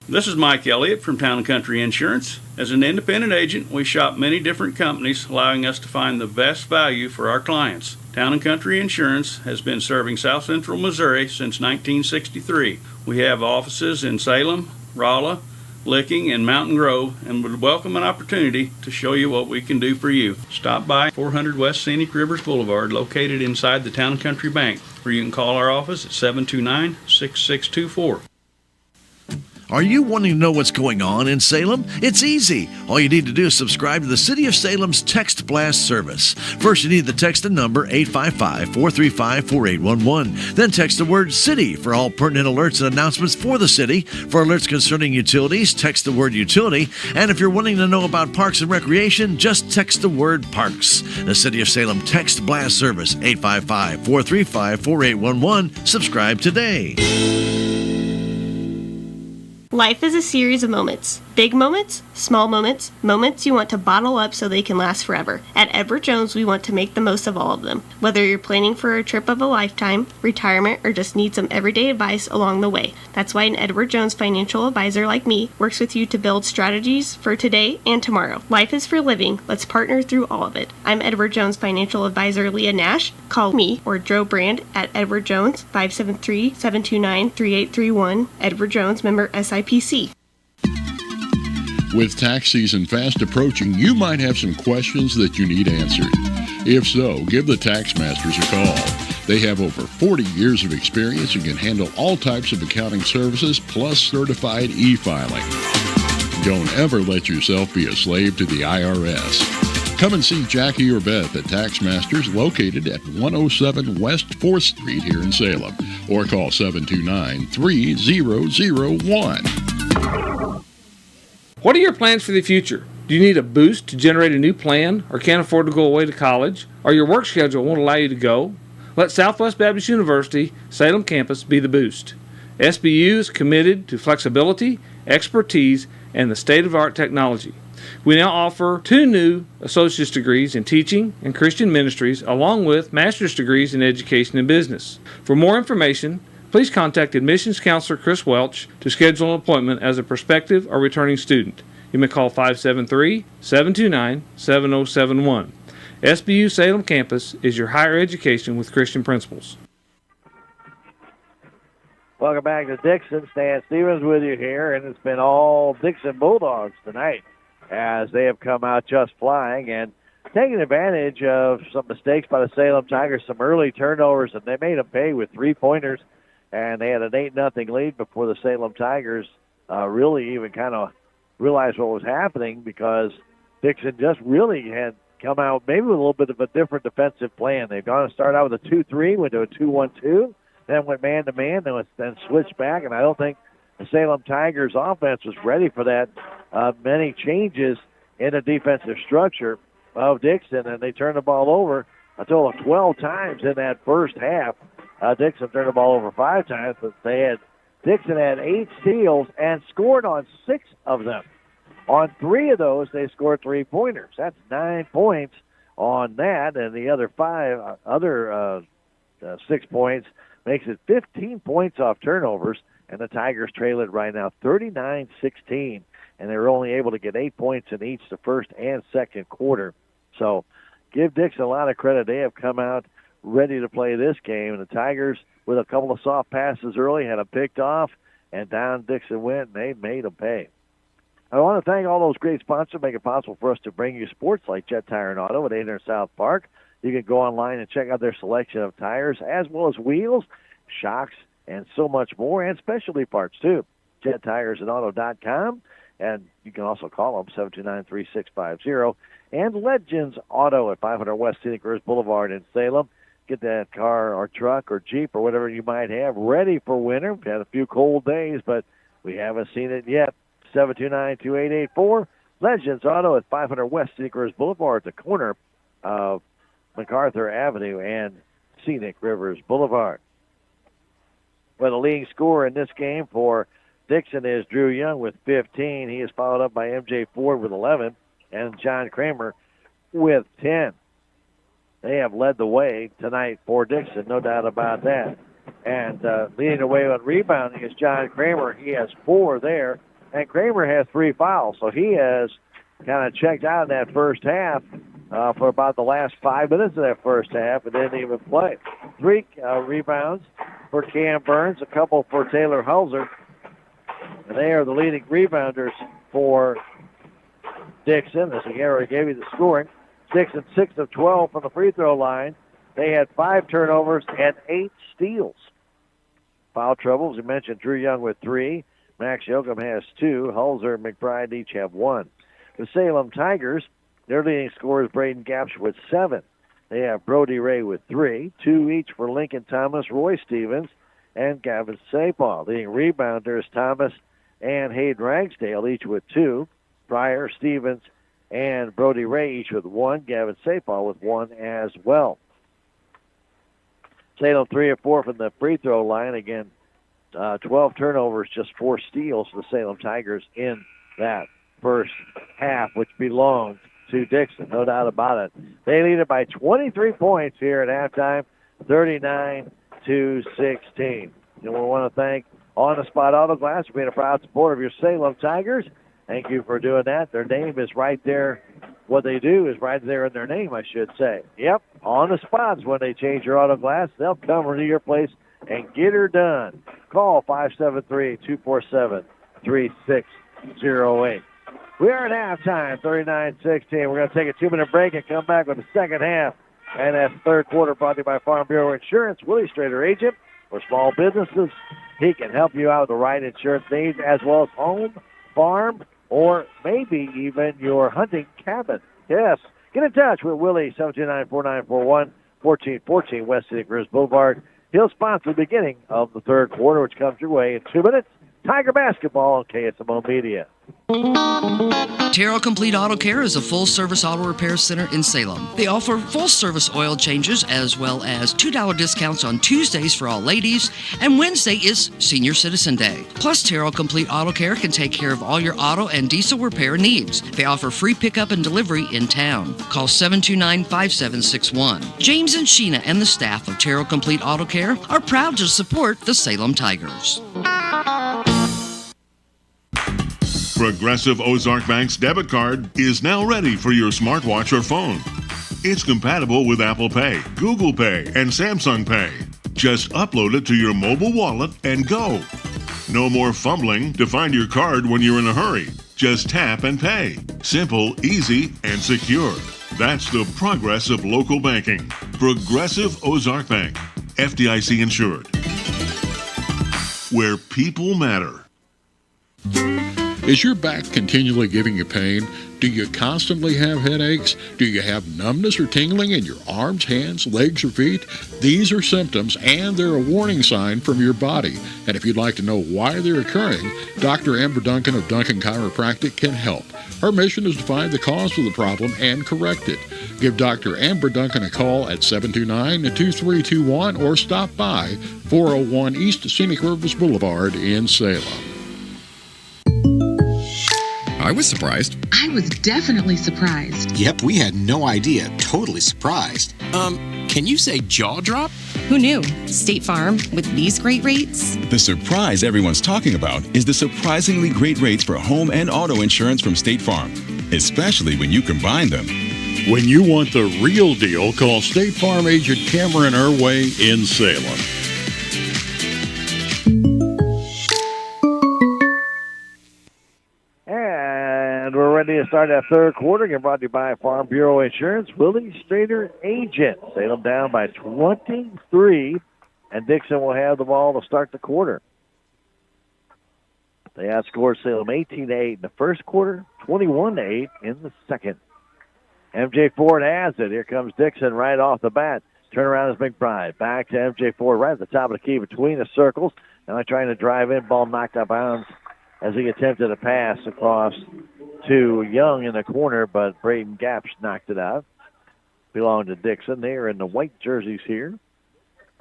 This is Mike Elliott from Town & Country Insurance. As an independent agent, we shop many different companies, allowing us to find the best value for our clients. Town & Country Insurance has been serving South Central Missouri since 1963. We have offices in Salem, Rolla, Licking, and Mountain Grove, and would welcome an opportunity to show you what we can do for you. Stop by 400 West Scenic Rivers Boulevard, located inside the Town & Country Bank, or you can call our office at 729-6624. Are you wanting to know what's going on in Salem? It's easy. All you need to do is subscribe to the City of Salem's Text Blast service. First, you need to text the number 855-435-4811. Then text the word CITY for all pertinent alerts and announcements for the city. For alerts concerning utilities, text the word utility. And if you're wanting to know about parks and recreation, just text the word parks. The City of Salem Text Blast service, 855-435-4811. Subscribe today. Life is a series of moments. Big moments, small moments, moments you want to bottle up so they can last forever. At Edward Jones, we want to make the most of all of them. Whether you're planning for a trip of a lifetime, retirement, or just need some everyday advice along the way. That's why an Edward Jones financial advisor like me works with you to build strategies for today and tomorrow. Life is for living. Let's partner through all of it. I'm Edward Jones financial advisor Leah Nash. Call me or Joe Brand at Edward Jones, 573-729-3831. Edward Jones, member SIPC. With tax season fast approaching, you might have some questions that you need answered. If so, give the Tax Masters a call. They have over 40 years of experience and can handle all types of accounting services plus certified e-filing. Don't ever let yourself be a slave to the IRS. Come and see Jackie or Beth at Tax Masters, located at 107 West 4th Street here in Salem, or call 729-3001. What are your plans for the future? Do you need a boost to generate a new plan, or can't afford to go away to college, or your work schedule won't allow you to go? Let Southwest Baptist University Salem campus be the boost. SBU is committed to flexibility, expertise, and the state-of-the-art technology. We now offer 2 new associate's degrees in teaching and Christian ministries, along with master's degrees in education and business. For more information, please contact Admissions Counselor Chris Welch to schedule an appointment as a prospective or returning student. You may call 573-729-7071. SBU Salem Campus is your higher education with Christian principles. Welcome back to Dixon. Stan Stevens with you here, and it's been all Dixon Bulldogs tonight as they have come out just flying and taking advantage of some mistakes by the Salem Tigers, some early turnovers, and they made them pay with 3-pointers. And they had an 8-0 lead before the Salem Tigers really even kind of realized what was happening, because Dixon just really had come out maybe with a little bit of a different defensive plan. They've gone to start out with a 2-3, went to a 2-1-2, then went man-to-man, then switched back, and I don't think the Salem Tigers offense was ready for that. Many changes in the defensive structure of Dixon, and they turned the ball over a total of 12 times in that first half. Dixon turned the ball over 5 times, but Dixon had 8 steals and scored on 6 of them. On 3 of those, they scored 3-pointers. That's 9 points on that, and the other 6 points makes it 15 points off turnovers, and the Tigers trail it right now 39-16, and they were only able to get 8 points in each the first and second quarter. So give Dixon a lot of credit. They have come out ready to play this game, and the Tigers, with a couple of soft passes early, had them picked off, and down Dixon went, and they made them pay. I want to thank all those great sponsors making it possible for us to bring you sports like Jet Tire and Auto at 800 South Park. You can go online and check out their selection of tires, as well as wheels, shocks, and so much more, and specialty parts, too. JetTiresAndAuto.com, and you can also call them 729-3650, and Legends Auto at 500 West Scenic Rivers Boulevard in Salem. Get that car or truck or Jeep or whatever you might have ready for winter. We've had a few cold days, but we haven't seen it yet. 729-2884. Legends Auto at 500 West Scenic Rivers Boulevard at the corner of MacArthur Avenue and Scenic Rivers Boulevard. Well, the leading scorer in this game for Dixon is Drew Young with 15. He is followed up by M.J. Ford with 11 and John Kramer with 10. They have led the way tonight for Dixon, no doubt about that. And leading the way on rebounding is John Kramer. He has 4 there, and Kramer has 3 fouls. So he has kind of checked out in that first half for about the last 5 minutes of that first half and didn't even play. 3 rebounds for Cam Burns, a couple for Taylor Hulser. And they are the leading rebounders for Dixon. As we already gave you the scoring, Dixon 6 of 12 from the free throw line. They had 5 turnovers and 8 steals. Foul trouble, as we mentioned, Drew Young with 3. Max Yoakum has 2. Hulzer and McBride each have 1. The Salem Tigers, their leading scorer is Braden Gapsch with 7. They have Brody Ray with 3. 2 each for Lincoln Thomas, Roy Stevens, and Gavin Sapal. Leading rebounders Thomas and Hayden Ragsdale each with 2. Pryor, Stevens, and Brody Ray each with 1. Gavin Sapal with 1 as well. Salem 3 of 4 from the free throw line. Again, 12 turnovers, just 4 steals for the Salem Tigers in that first half, which belongs to Dixon, no doubt about it. They lead it by 23 points here at halftime, 39-16. And we want to thank On the Spot Auto Glass for being a proud supporter of your Salem Tigers. Thank you for doing that. Their name is right there. What they do is right there in their name, I should say. Yep, on the spots when they change your auto glass. They'll come to your place and get her done. Call 573-247-3608. We are at halftime, 39-16. We're going to take a 2-minute break and come back with the second half. And that's third quarter brought to you by Farm Bureau Insurance. Willie Strader, agent for small businesses. He can help you out with the right insurance needs as well as home, farm, or maybe even your hunting cabin. Yes. Get in touch with Willie, 729-4941, 1414 West City Grizz Boulevard. He'll sponsor the beginning of the third quarter, which comes your way in 2 minutes. Tiger Basketball on KSMO Media. Terrell Complete Auto Care is a full-service auto repair center in Salem. They offer full-service oil changes as well as $2 discounts on Tuesdays for all ladies, and Wednesday is Senior Citizen Day. Plus, Terrell Complete Auto Care can take care of all your auto and diesel repair needs. They offer free pickup and delivery in town. Call 729-5761. James and Sheena and the staff of Terrell Complete Auto Care are proud to support the Salem Tigers. Progressive Ozark Bank's debit card is now ready for your smartwatch or phone. It's compatible with Apple Pay, Google Pay, and Samsung Pay. Just upload it to your mobile wallet and go. No more fumbling to find your card when you're in a hurry. Just tap and pay. Simple, easy, and secure. That's the progress of local banking. Progressive Ozark Bank, FDIC insured. Where people matter. Is your back continually giving you pain? Do you constantly have headaches? Do you have numbness or tingling in your arms, hands, legs, or feet? These are symptoms, and they're a warning sign from your body. And if you'd like to know why they're occurring, Dr. Amber Duncan of Duncan Chiropractic can help. Her mission is to find the cause of the problem and correct it. Give Dr. Amber Duncan a call at 729-2321 or stop by 401 East Scenic Rivers Boulevard in Salem. I was surprised. I was definitely surprised. Yep, we had no idea. Totally surprised. Can you say jaw drop? Who knew? State Farm with these great rates? The surprise everyone's talking about is the surprisingly great rates for home and auto insurance from State Farm, especially when you combine them. When you want the real deal, call State Farm agent Cameron Irway in Salem. And we're ready to start that third quarter. Again, brought to you by Farm Bureau Insurance. Willie Strader, agent. Salem down by 23, and Dixon will have the ball to start the quarter. They outscored Salem 18-8 in the first quarter, 21-8 in the second. MJ Ford has it. Here comes Dixon right off the bat. Turnaround is McBride. Back to MJ Ford right at the top of the key between the circles. Now trying to drive in. Ball knocked out of bounds as he attempted a pass across to Young in the corner, but Braden Gapsch knocked it out. Belonged to Dixon. They are in the white jerseys here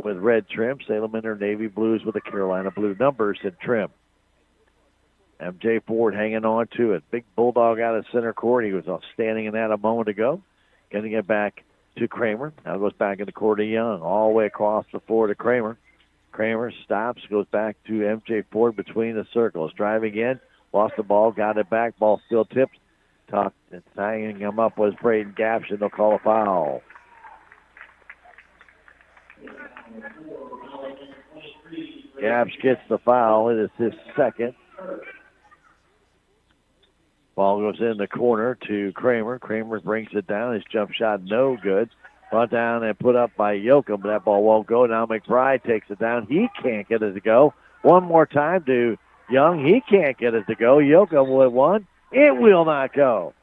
with red trim. Salem in their navy blues with the Carolina blue numbers in trim. MJ Ford hanging on to it. Big Bulldog out of center court. He was standing in that a moment ago. Going to get back to Kramer. Now goes back in the court to Young. All the way across the floor to Kramer. Kramer stops, goes back to MJ Ford between the circles. Driving in, lost the ball, got it back. Ball still tipped. Tying him up was Braden Gapsch, and they'll call a foul. Gapsch gets the foul. It is his second. Ball goes in the corner to Kramer. Kramer brings it down. His jump shot no good. Brought down and put up by Yoakum, but that ball won't go. Now McBride takes it down. He can't get it to go. One more time to Young. He can't get it to go. Yoakum with one. It will not go.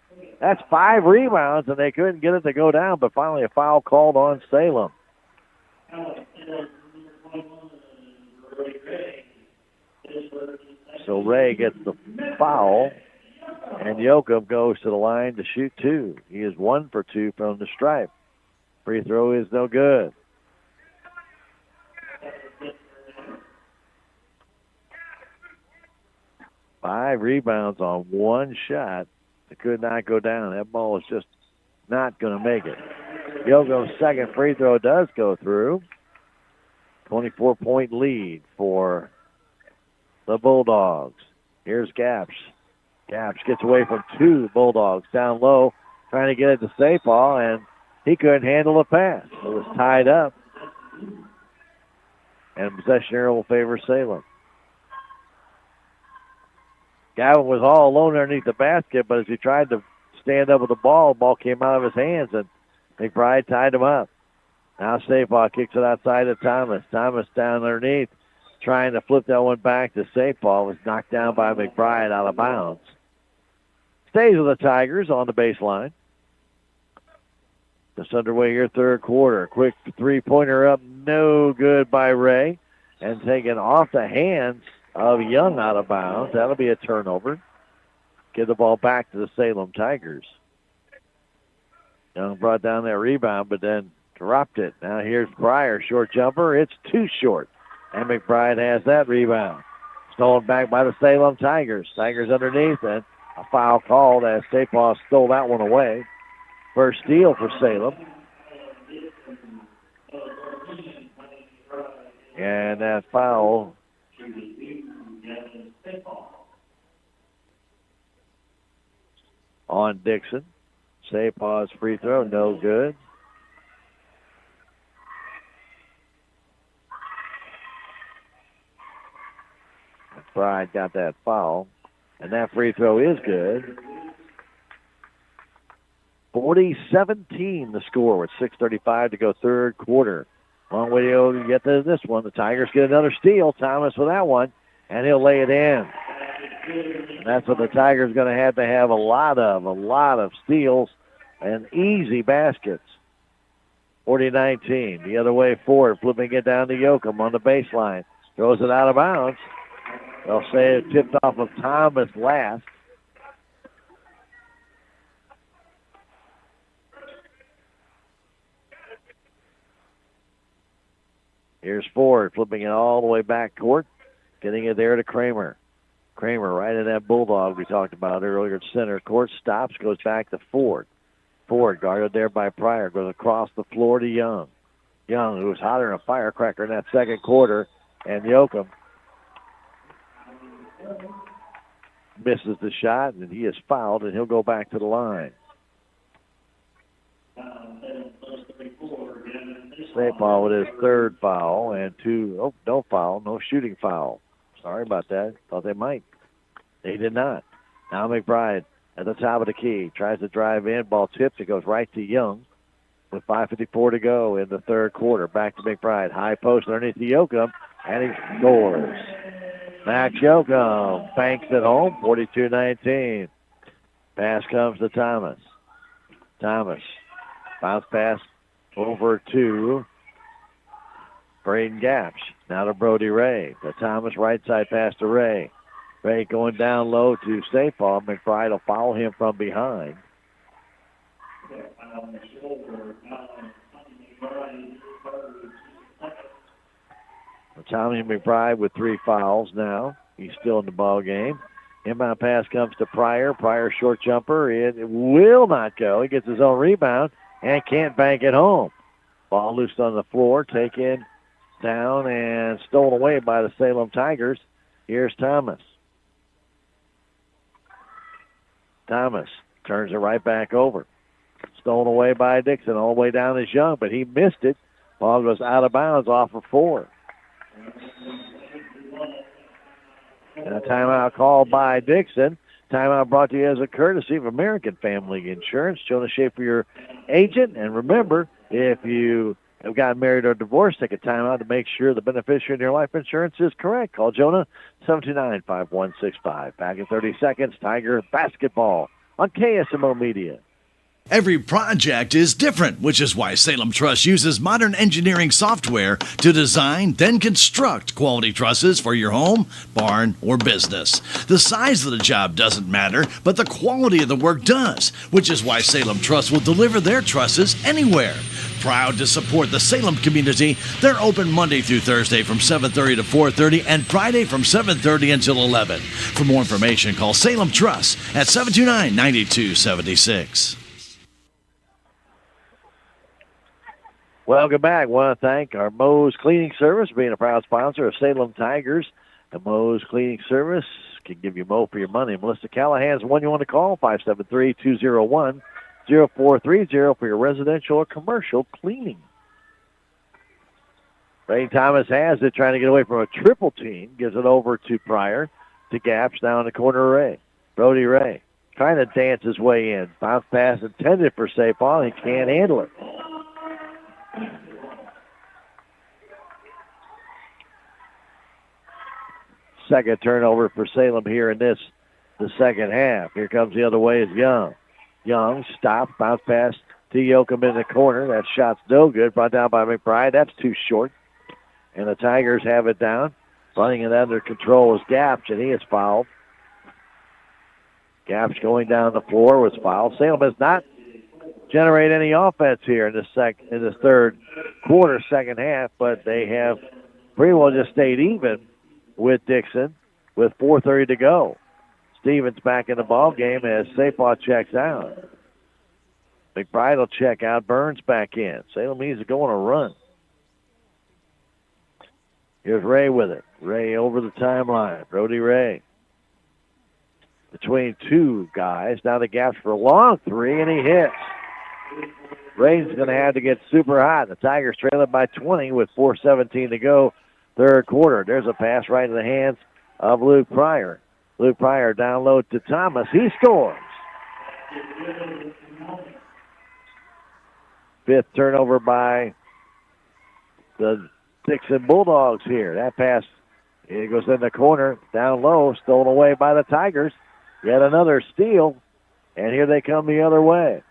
That's 5 rebounds, and they couldn't get it to go down, but finally a foul called on Salem. So Ray gets the foul, and Yoakum goes to the line to shoot 2. He is 1 for 2 from the stripe. Free throw is no good. Five rebounds on one shot. It could not go down. That ball is just not going to make it. Yoakum's second free throw does go through. 24-point lead for the Bulldogs. Here's Gaps. Gaps gets away from 2 Bulldogs down low, trying to get it to Sapal, and he couldn't handle the pass. It was tied up. And possession area will favor Salem. Gavin was all alone underneath the basket, but as he tried to stand up with the ball came out of his hands, and McBride tied him up. Now Sapal kicks it outside to Thomas. Thomas down underneath, trying to flip that one back to Sapal. Was knocked down by McBride out of bounds. Stays with the Tigers on the baseline. Just underway here, third quarter. Quick three-pointer up, no good by Ray. And taken off the hands of Young out of bounds. That'll be a turnover. Give the ball back to the Salem Tigers. Young brought down that rebound, but then dropped it. Now here's Pryor, short jumper. It's too short. And McBride has that rebound. Stolen back by the Salem Tigers. Tigers underneath, and a foul called as Sapal stole that one away. First steal for Salem. And that foul on Dixon. Sapal's free throw, no good. McBride got that foul, and that free throw is good. 40-17 the score with 6:35 to go third quarter. Long way to go to get to this one. The Tigers get another steal. Thomas with that one, and he'll lay it in. And that's what the Tigers going to have a lot of steals and easy baskets. 40-19. The other way forward, flipping it down to Yoakum on the baseline. Throws it out of bounds. They'll say it tipped off of Thomas last. Here's Ford flipping it all the way back court, getting it there to Kramer. Kramer right in that Bulldog we talked about earlier at center court. Stops, goes back to Ford. Ford guarded there by Pryor, goes across the floor to Young. Young, who was hotter than a firecracker in that second quarter, and Yoakum misses the shot, and he is fouled, and he'll go back to the line. Sapal with his third foul and no foul, no shooting foul. Sorry about that. Thought they might. They did not. Now McBride at the top of the key. Tries to drive in. Ball tipped. It goes right to Young with 5:54 to go in the third quarter. Back to McBride. High post underneath the Yoakum, and he scores. Max Yoakum banks it home, 42-19. Pass comes to Thomas. Thomas. Bounce pass over to Braden Gaps. Now to Brody Ray. The Thomas right side pass to Ray. Ray going down low to Sapal. McBride will follow him from behind. Tommy McBride with 3 fouls now. He's still in the ball game. Inbound pass comes to Pryor. Pryor short jumper. It will not go. He gets his own rebound and can't bank it home. Ball loose on the floor, taken down and stolen away by the Salem Tigers. Here's Thomas. Thomas turns it right back over. Stolen away by Dixon. All the way down is Young, but he missed it. Ball goes out of bounds off of 4. And a timeout called by Dixon. Timeout brought to you as a courtesy of American Family Insurance. Jonah Schaefer, your agent. And remember, if you have gotten married or divorced, take a timeout to make sure the beneficiary in your life insurance is correct. Call Jonah, 729-5165. Back in 30 seconds, Tiger basketball on KSMO Media. Every project is different, which is why Salem Truss uses modern engineering software to design, then construct quality trusses for your home, barn, or business. The size of the job doesn't matter, but the quality of the work does, which is why Salem Truss will deliver their trusses anywhere. Proud to support the Salem community, they're open Monday through Thursday from 7:30 to 4:30 and Friday from 7:30 until 11. For more information, call Salem Truss at 729-9276. Welcome back. Want to thank our Moe's Cleaning Service being a proud sponsor of Salem Tigers. The Moe's Cleaning Service can give you Moe for your money. Melissa Callahan's the one you want to call, 573-201-0430 for your residential or commercial cleaning. Ray Thomas has it, trying to get away from a triple team. Gives it over to Pryor, to Gaps, down in the corner of Ray. Brody Ray trying to dance his way in. Bounce pass intended for safe ball. He can't handle it. Second turnover for Salem here in the second half. Here comes the other way is Young. Young stops, bounce pass to Yoakum in the corner. That shot's no good. Brought down by McBride. That's too short. And the Tigers have it down. Running it under control is Gaps, and he is fouled. Gaps going down the floor was fouled. Salem has not generate any offense here in this third quarter, second half, but they have pretty well just stayed even with Dixon with 4:30 to go. Stevens back in the ball game as Sapaw checks out. McBride will check out. Burns back in. Salem needs to go on a run. Here's Ray with it. Ray over the timeline. Brody Ray between two guys. Now the Gaps for a long three, and he hits. Ray's going to have to get super hot. The Tigers trail it by 20 with 4:17 to go, third quarter. There's a pass right in the hands of Luke Pryor. Luke Pryor down low to Thomas. He scores. Fifth turnover by the Dixon Bulldogs here. That pass, it goes in the corner, down low, stolen away by the Tigers. Yet another steal, and here they come the other way.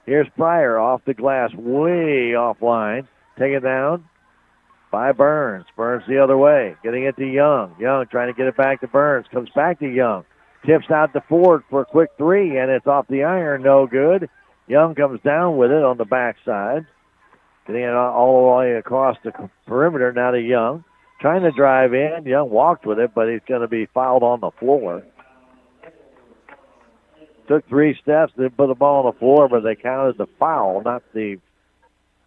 Here's Pryor off the glass, way offline. Taken down by Burns. Burns the other way, getting it to Young. Young trying to get it back to Burns. Comes back to Young. Tips out to Ford for a quick three, and it's off the iron. No good. Young comes down with it on the backside. Getting it all the way across the perimeter now to Young. Trying to drive in. Young walked with it, but he's going to be fouled on the floor. Took 3 steps, then put the ball on the floor, but they counted the foul, not the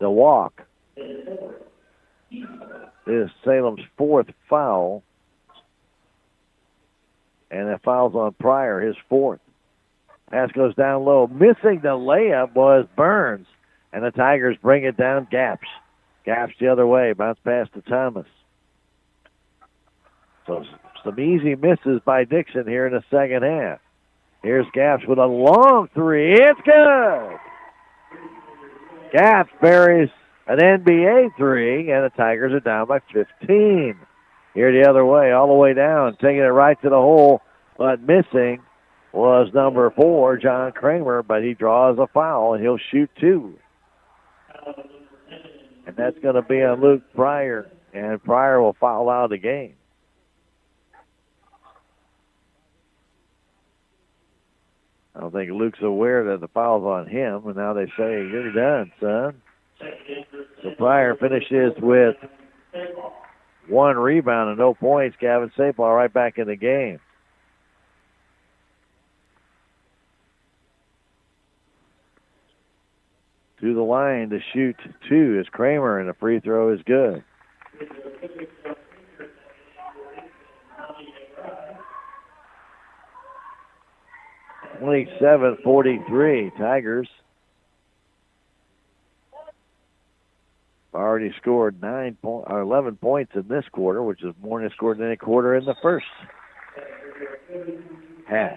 walk. This is Salem's 4th foul. And the foul's on Pryor, his 4th. Pass goes down low. Missing the layup was Burns. And the Tigers bring it down. Gaps. Gaps the other way. Bounce pass to Thomas. So some easy misses by Dixon here in the second half. Here's Gaps with a long three. It's good. Gaps buries an NBA three, and the Tigers are down by 15. Here the other way, all the way down, taking it right to the hole, but missing was number 4, John Kramer, but he draws a foul, and he'll shoot 2. And that's going to be on Luke Pryor, and Pryor will foul out of the game. I don't think Luke's aware that the foul's on him, and now they say, you're done, son. So Pryor finishes with 1 rebound and no points. Gavin Sapal right back in the game. To the line to shoot 2 is Kramer, and the free throw is good. (27-43) Tigers already scored 11 points in this quarter, which is more than they scored in any quarter in the first half.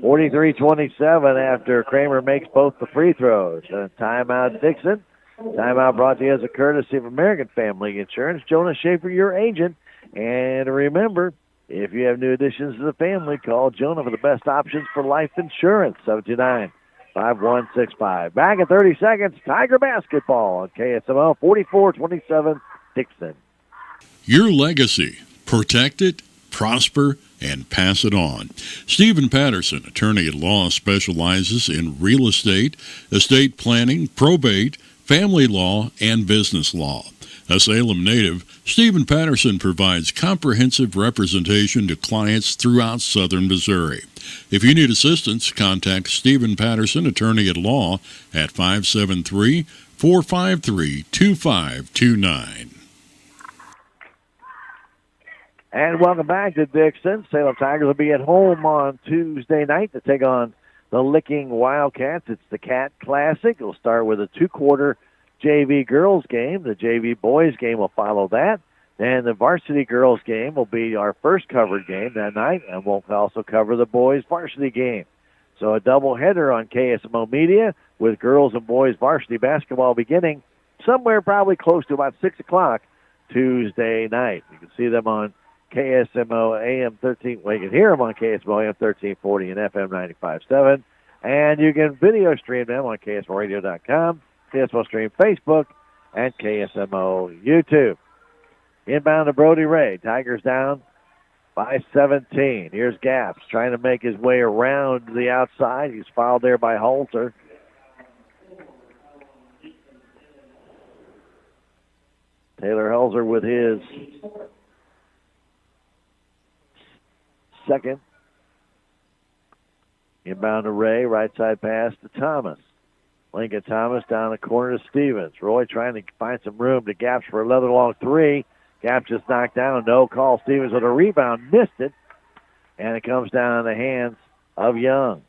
43-27 after Kramer makes both the free throws. Timeout Dixon. Timeout brought to you as a courtesy of American Family Insurance. Jonas Schaefer, your agent. And remember, if you have new additions to the family, call Jonah for the best options for life insurance. 729-5165. Back in 30 seconds, Tiger basketball on KSMO 44-27 Dixon. Your legacy. Protect it, prosper, and pass it on. Stephen Patterson, attorney at law, specializes in real estate, estate planning, probate, family law, and business law. A Salem native, Stephen Patterson provides comprehensive representation to clients throughout southern Missouri. If you need assistance, contact Stephen Patterson, attorney at law, at 573-453-2529. And welcome back to Dixon. Salem Tigers will be at home on Tuesday night to take on the Licking Wildcats. It's the Cat Classic. It'll start with a two-quarter JV girls game. The JV boys game will follow that. And the varsity girls game will be our first covered game that night, and we'll also cover the boys varsity game. So a doubleheader on KSMO Media with girls and boys varsity basketball beginning somewhere probably close to about 6 o'clock Tuesday night. You can see them on KSMO AM 13. Well, you can hear them on KSMO AM 1340 and FM 95.7. And you can video stream them on KSMOradio.com, KSMO Stream Facebook, and KSMO YouTube. Inbound to Brody Ray. Tigers down by 17. Here's Gaps trying to make his way around the outside. He's fouled there by Halter. Taylor Halter with his second. Inbound to Ray. Right side pass to Thomas. Lincoln Thomas down the corner to Stevens. Roy trying to find some room to Gaps for another long three. Gaps just knocked down. No call. Stevens with a rebound. Missed it. And it comes down in the hands of Young.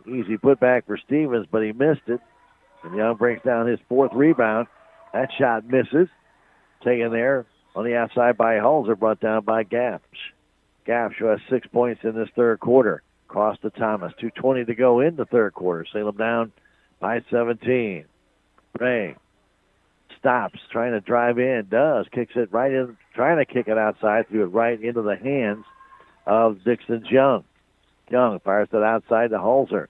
Easy putback for Stevens, but he missed it. And Young brings down his fourth rebound. That shot misses. Taken there on the outside by Halser, brought down by Gaps. Gaps who has 6 points in this third quarter. Cross to Thomas. 2:20 to go in the third quarter. Salem down by 17. Ray stops, trying to drive in. Does. Kicks it right in, trying to kick it outside. Threw it right into the hands of Dixon Young. Young fires it outside to Halser.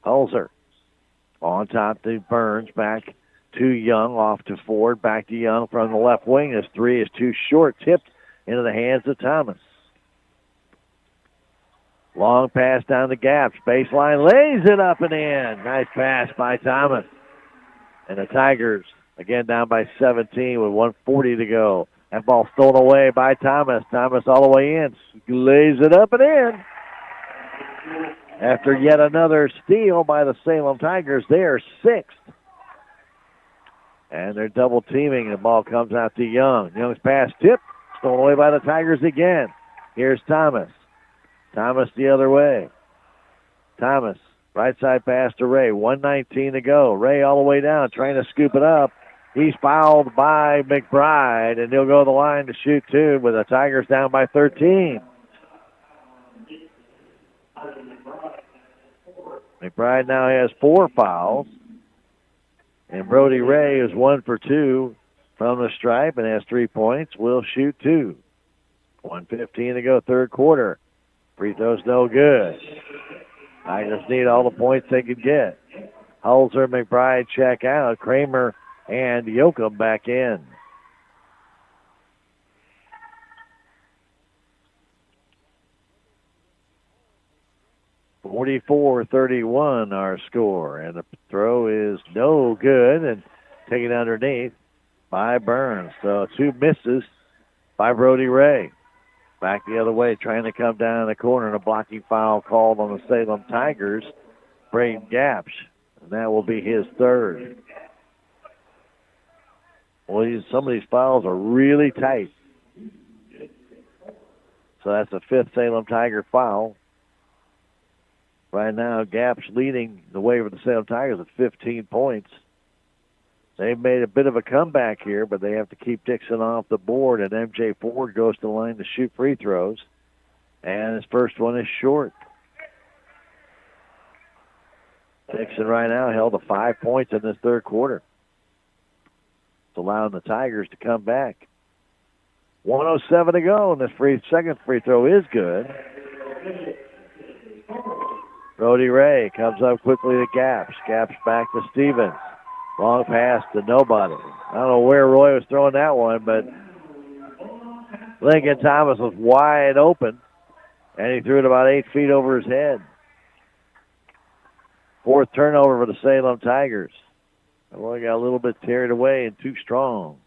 Halser on top to Burns. Back to Young. Off to Ford. Back to Young from the left wing. This three is too short. Tipped into the hands of Thomas. Long pass down the Gaps. Baseline lays it up and in. Nice pass by Thomas. And the Tigers, again, down by 17 with 1:40 to go. That ball stolen away by Thomas. Thomas all the way in. Lays it up and in. After yet another steal by the Salem Tigers, they are sixth. And they're double teaming. The ball comes out to Young. Young's pass tipped. Stolen away by the Tigers again. Here's Thomas. Thomas the other way. Thomas, right side pass to Ray. 1:19 to go. Ray all the way down, trying to scoop it up. He's fouled by McBride, and he'll go to the line to shoot two with the Tigers down by 13. McBride now has 4 fouls. And Brody Ray is 1 for 2 from the stripe and has 3 points. Will shoot 2. 1:15 to go, third quarter. Free throw's no good. Tigers need all the points they could get. Holzer, McBride check out. Kramer and Yoakum back in. (44-31) our score. And the throw is no good and taken underneath by Burns. So 2 misses by Brody Ray. Back the other way, trying to come down in the corner, and a blocking foul called on the Salem Tigers. Braden Gaps, and that will be his third. Well, some of these fouls are really tight. So that's the 5th Salem Tiger foul. Right now, Gaps leading the way for the Salem Tigers at 15 points. They've made a bit of a comeback here, but they have to keep Dixon off the board, and MJ Ford goes to the line to shoot free throws. And his first one is short. Dixon right now held to 5 points in this third quarter. It's allowing the Tigers to come back. 1:07 to go, and this second free throw is good. Brody Ray comes up quickly to Gaps. Gaps back to Stevens. Long pass to nobody. I don't know where Roy was throwing that one, but Lincoln Thomas was wide open, and he threw it about 8 feet over his head. Fourth turnover for the Salem Tigers. Roy got a little bit carried away and too strong.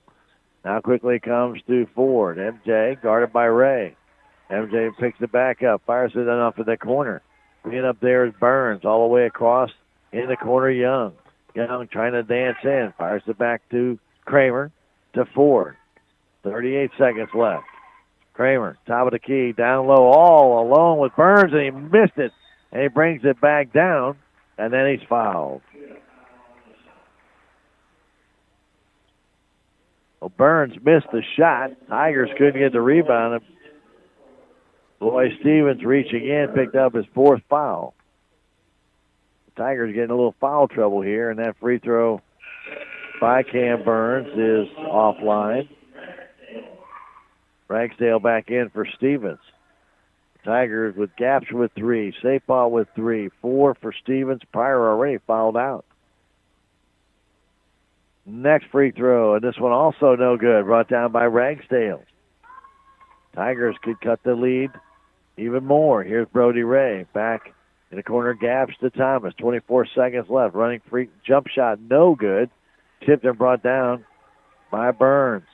Now quickly comes to Ford. MJ guarded by Ray. MJ picks it back up, fires it off to the corner. Being up there is Burns all the way across in the corner. Young trying to dance in, fires it back to Kramer, to Ford. 38 seconds left. Kramer, top of the key, down low, all alone with Burns, and he missed it. And he brings it back down, and then he's fouled. Well, Burns missed the shot. Tigers couldn't get the rebound. Roy Stevens reaching in, picked up his fourth foul. The Tigers getting a little foul trouble here, and that free throw by Cam Burns is offline. Ragsdale back in for Stevens. Tigers with Gaps with 3, Sapal with 3, 4 for Stevens. Pryor already fouled out. Next free throw, and this one also no good, brought down by Ragsdale. Tigers could cut the lead even more. Here's Brody Ray back in the corner, Gaps to Thomas. 24 seconds left. Running free jump shot, no good. Tipped and brought down by Burns.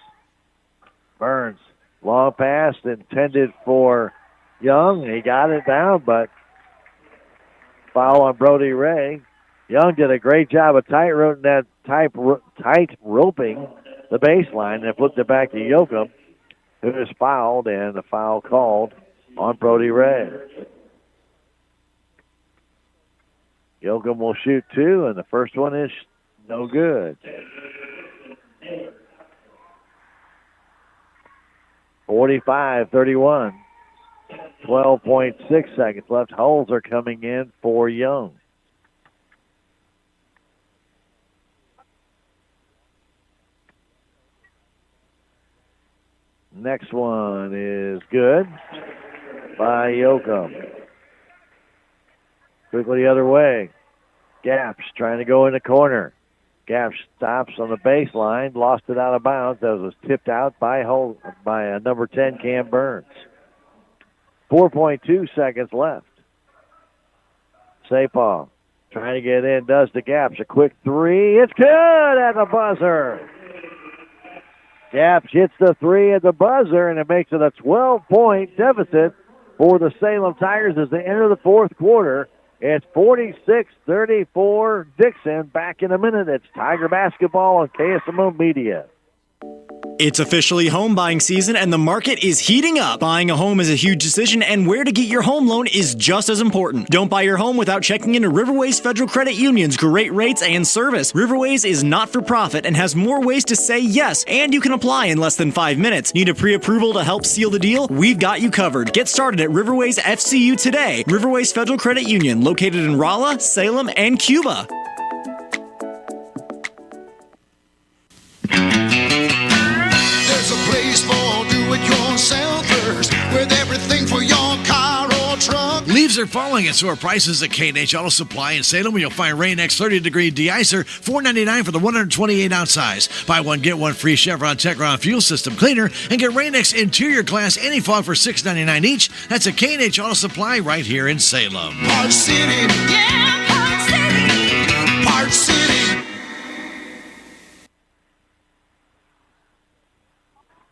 Burns, long pass intended for Young. He got it down, but foul on Brody Ray. Young did a great job of tight roping the baseline and flipped it back to Yoakum, who is fouled, and the foul called on Brody Ray. Yoakum will shoot 2, and the first one is no good. 45-31. 12.6 seconds left. Holes are coming in for Young. Next one is good by Yoakum. Quickly the other way. Gaps trying to go in the corner. Gaps stops on the baseline, lost it out of bounds. That was tipped out by number 10, Cam Burns. 4.2 seconds left. Sapal trying to get in, does the Gaps. A quick 3. It's good at the buzzer. Gaps hits the 3 at the buzzer, and it makes it a 12-point deficit for the Salem Tigers as they enter the fourth quarter. It's 46-34 Dixon. Back in a minute. It's Tiger basketball on KSMO Media. It's officially home buying season and the market is heating up. Buying a home is a huge decision and where to get your home loan is just as important. Don't buy your home without checking into Riverways Federal Credit Union's great rates and service. Riverways is not for profit and has more ways to say yes, and you can apply in less than 5 minutes. Need a pre-approval to help seal the deal? We've got you covered. Get started at Riverways FCU today. Riverways Federal Credit Union, located in Rolla, Salem, and Cuba. Do-it-yourselfers with everything for your car or truck. Leaves are falling at store prices at K&H Auto Supply in Salem, where you'll find Rain-X 30-degree de-icer, $4.99 for the 128-ounce size. Buy one, get one free Chevron Techron fuel system cleaner, and get Rain-X interior glass anti-fog for $6.99 each. That's a K&H Auto Supply right here in Salem. Park City, yeah, Park City, Park City.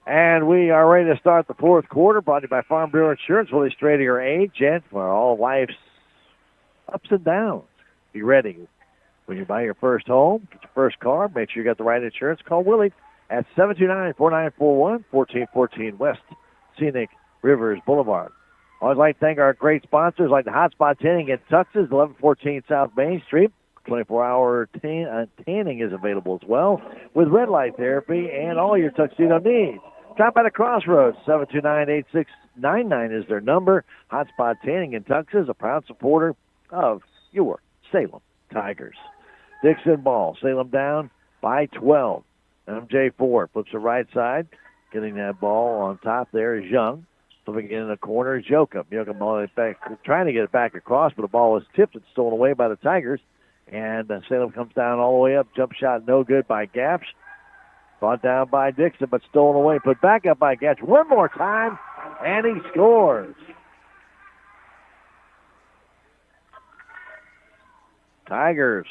And we are ready to start the fourth quarter, brought to you by Farm Bureau Insurance. Willie Strader, your agent for all life's ups and downs. Be ready. When you buy your first home, get your first car, make sure you got the right insurance. Call Willie at 729-4941, 1414 West Scenic Rivers Boulevard. Always like to thank our great sponsors like the Hotspot Tanning in Tuxas, 1114 South Main Street. 24-hour tanning is available as well with red light therapy and all your tuxedo needs. Stop by the Crossroads. 729-8699 is their number. Hotspot Tanning in Tuxas, a proud supporter of your Salem Tigers. Dixon ball. Salem down by 12. MJ4 flips the right side. Getting that ball on top there is Young. Flipping it in the corner is Jokum. Jokum ball back, trying to get it back across, but the ball was tipped and stolen away by the Tigers. And Salem comes down all the way up. Jump shot no good by Gaps. Brought down by Dixon, but stolen away. Put back up by Gaps one more time, and he scores. Tigers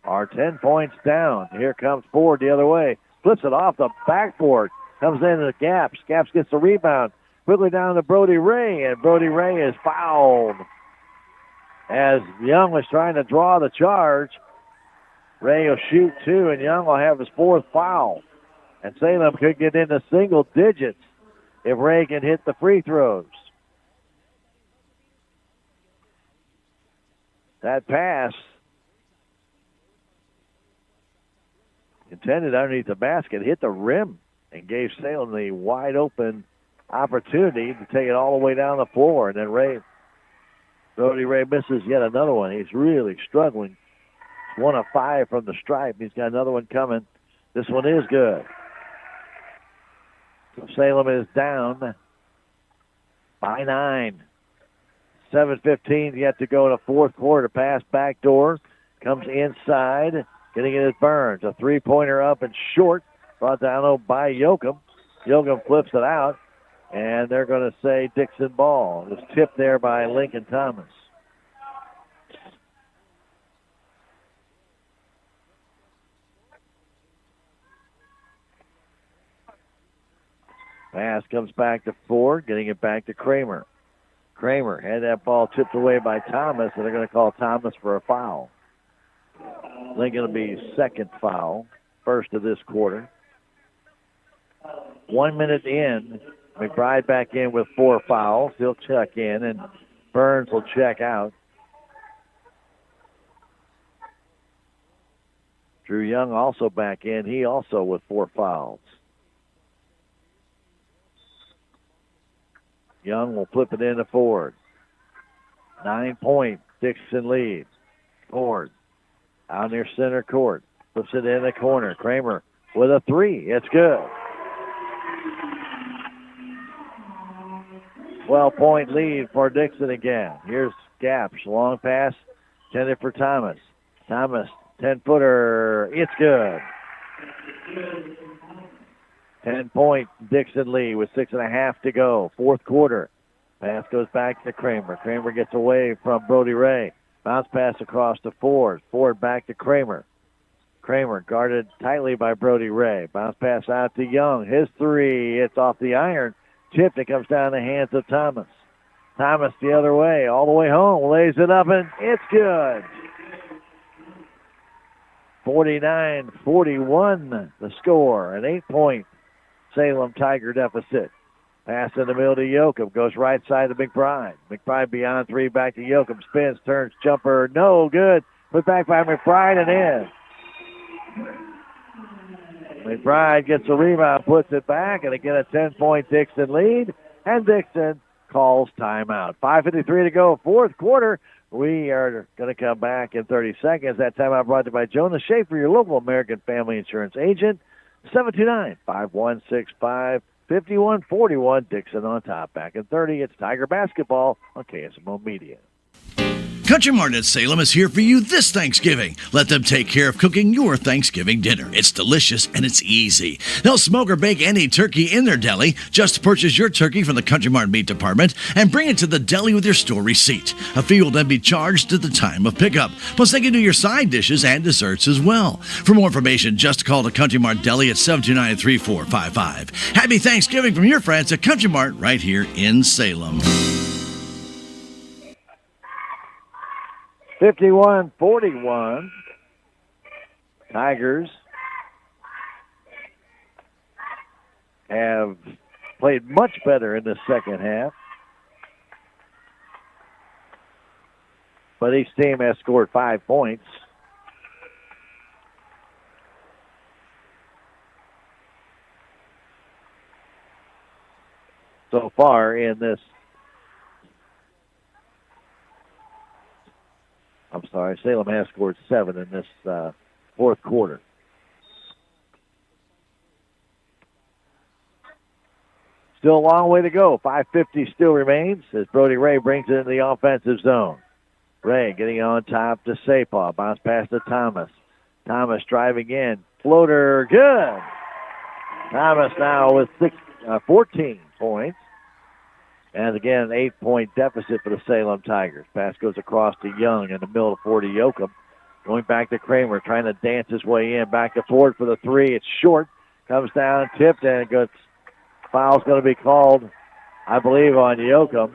are 10 points down. Here comes Ford the other way. Flips it off the backboard. Comes into the Gaps. Gaps gets the rebound. Quickly down to Brody Ray, and Brody Ray is fouled. As Young was trying to draw the charge, Ray will shoot two, and Young will have his fourth foul. And Salem could get into single digits if Ray can hit the free throws. That pass intended underneath the basket, hit the rim, and gave Salem the wide open opportunity to take it all the way down the floor. And then Brody Ray misses yet another one. He's really struggling. 1 of 5 from the stripe. He's got another one coming. This one is good. So Salem is down by 9. 7:15 yet to go in the fourth quarter. Pass back door. Comes inside. Getting it is Burns. A three-pointer up and short. Brought down by Jokum. Jokum flips it out. And they're going to say Dixon ball. It was tipped there by Lincoln Thomas. Pass comes back to Ford, getting it back to Kramer. Kramer had that ball tipped away by Thomas, and they're going to call Thomas for a foul. Lincoln will be second foul, first of this quarter. 1 minute in, McBride back in with 4 fouls. He'll check in, and Burns will check out. Drew Young also back in. He also with 4 fouls. Young will flip it into Ford. 9-point Dixon lead. Ford out near center court. Flips it in the corner. Kramer with a 3. It's good. 12-point lead for Dixon again. Here's Gaps. Long pass intended for Thomas. Thomas, 10-footer. It's good. 10-point Dixon lead with 6.5 to go. Fourth quarter. Pass goes back to Kramer. Kramer gets away from Brody Ray. Bounce pass across to Ford. Ford back to Kramer. Kramer guarded tightly by Brody Ray. Bounce pass out to Young. His 3. It's off the iron. Tipped. It comes down the hands of Thomas. Thomas the other way. All the way home. Lays it up, and it's good. 49-41 the score. An 8-point Salem Tiger deficit. Pass in the middle to Jokum. Goes right side to McBride. McBride beyond 3, back to Jokum. Spins, turns, jumper. No good. Put back by McBride and in. McBride gets a rebound, puts it back, and again a 10-point Dixon lead. And Dixon calls timeout. 5:53 to go, fourth quarter. We are going to come back in 30 seconds. That timeout brought to you by Jonas Schaefer, your local American Family Insurance agent. 729-516-5141. Dixon on top. Back in 30, it's Tiger basketball on KSMO Media. Country Mart at Salem is here for you this Thanksgiving. Let them take care of cooking your Thanksgiving dinner. It's delicious and it's easy. They'll smoke or bake any turkey in their deli. Just purchase your turkey from the Country Mart Meat Department and bring it to the deli with your store receipt. A fee will then be charged at the time of pickup. Plus, they can do your side dishes and desserts as well. For more information, just call the Country Mart Deli at 729-3455. Happy Thanksgiving from your friends at Country Mart right here in Salem. 51-41. Tigers have played much better in the second half. But each team has scored 5 points. So far in this I'm sorry, Salem has scored 7 in this fourth quarter. Still a long way to go. 5:50 still remains as Brody Ray brings it into the offensive zone. Ray getting on top to Sapah. Bounce pass to Thomas. Thomas driving in. Floater, good. Thomas now with 14 points. And again, an 8-point deficit for the Salem Tigers. Pass goes across to Young in the middle of 40 Yoakum. Going back to Kramer, trying to dance his way in. Back to Ford for the 3. It's short. Comes down, tipped, and it goes. Foul's going to be called, I believe, on Yoakum,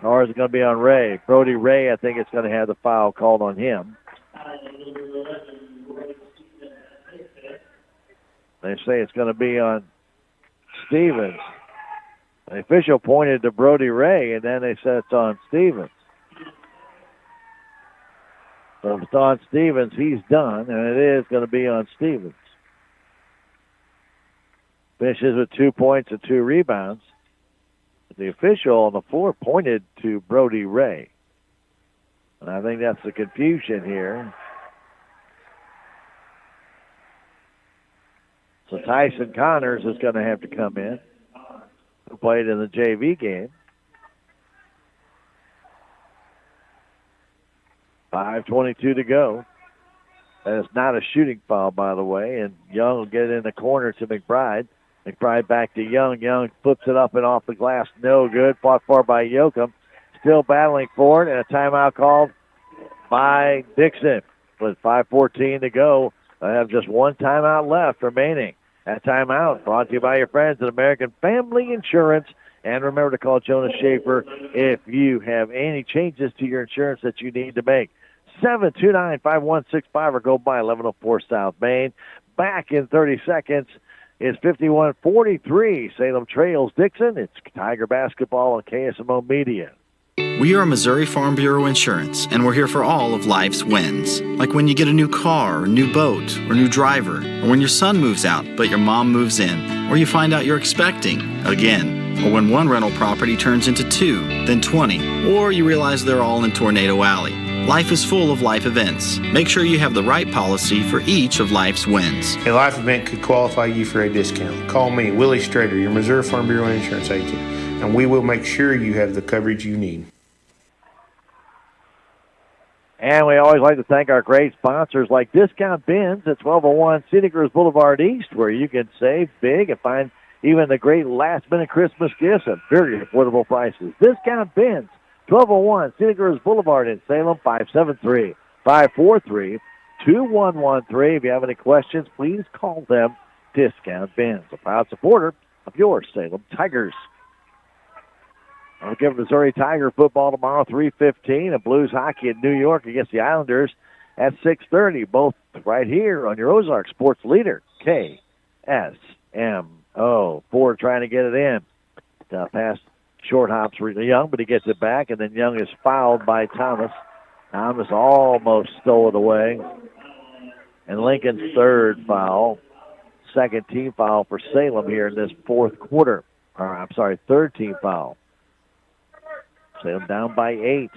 or is it going to be on Ray? Brody Ray, I think it's going to have the foul called on him. They say it's going to be on Stevens. The official pointed to Brody Ray, and then they said it's on Stevens. So if it's on Stevens, he's done, and it is going to be on Stevens. Finishes with 2 points and 2 rebounds. The official on the floor pointed to Brody Ray. And I think that's the confusion here. So Tyson Connors is going to have to come in, who played in the JV game. 5:22 to go. That is not a shooting foul, by the way. And Young will get it in the corner to McBride. McBride back to Young. Young flips it up and off the glass. No good. Fought for by Yoakum. Still battling for it. And a timeout called by Dixon. With 5:14 to go. I have just one timeout left remaining. That timeout brought to you by your friends at American Family Insurance. And remember to call Jonas Schaefer if you have any changes to your insurance that you need to make. 729-5165 or go by 1104 South Main. Back in 30 seconds. It's 51-43. Salem trails Dixon. It's Tiger basketball on KSMO Media. We are Missouri Farm Bureau Insurance, and we're here for all of life's wins. Like when you get a new car, or new boat, or new driver, or when your son moves out, but your mom moves in, or you find out you're expecting again, or when one rental property turns into 2, then 20, or you realize they're all in Tornado Alley. Life is full of life events. Make sure you have the right policy for each of life's wins. A life event could qualify you for a discount. Call me, Willie Strader, your Missouri Farm Bureau Insurance agent, and we will make sure you have the coverage you need. And we always like to thank our great sponsors like Discount Bins at 1201 Scenic Rose Boulevard East, where you can save big and find even the great last-minute Christmas gifts at very affordable prices. Discount Bins, 1201 Scenic Rose Boulevard in Salem, 573-543-2113. If you have any questions, please call them. Discount Bins, a proud supporter of your Salem Tigers. I'll give Missouri Tiger football tomorrow, 3:15, and Blues hockey in New York against the Islanders at 6:30. Both right here on your Ozark Sports Leader, KSMO. Ford trying to get it in. Pass short hops for Young, but he gets it back, and then Young is fouled by Thomas. Thomas almost stole it away. And Lincoln's third foul. Second team foul for Salem here in this fourth quarter. Third team foul. Salem down by 8.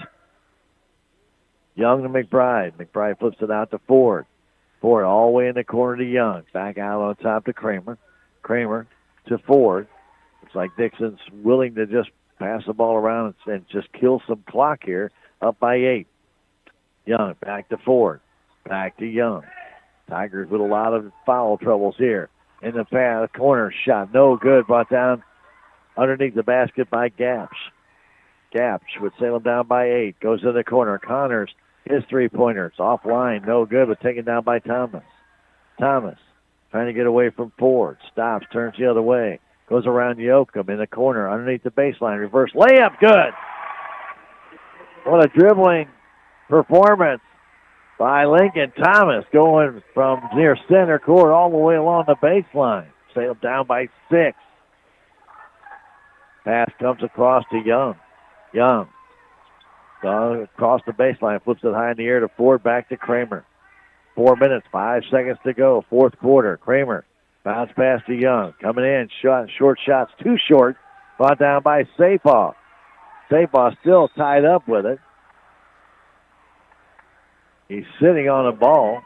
Young to McBride. McBride flips it out to Ford. Ford all the way in the corner to Young. Back out on top to Kramer. Kramer to Ford. Looks like Dixon's willing to just pass the ball around and just kill some clock here. Up by 8. Young back to Ford. Back to Young. Tigers with a lot of foul troubles here. In the corner shot. No good. Brought down underneath the basket by Gaps. Gaps with Salem down by 8. Goes to the corner. Connors, his three-pointer. It's offline. No good, but taken down by Thomas. Thomas trying to get away from Ford. Stops, turns the other way. Goes around Yoakum in the corner underneath the baseline. Reverse layup. Good. What a dribbling performance by Lincoln Thomas, going from near center court all the way along the baseline. Salem down by 6. Pass comes across to Young. Young across the baseline, flips it high in the air to Ford, back to Kramer. 4 minutes, 5 seconds to go, fourth quarter. Kramer, bounce pass to Young. Coming in, short shots, too short. Brought down by Sapah. Sapah still tied up with it. He's sitting on the ball.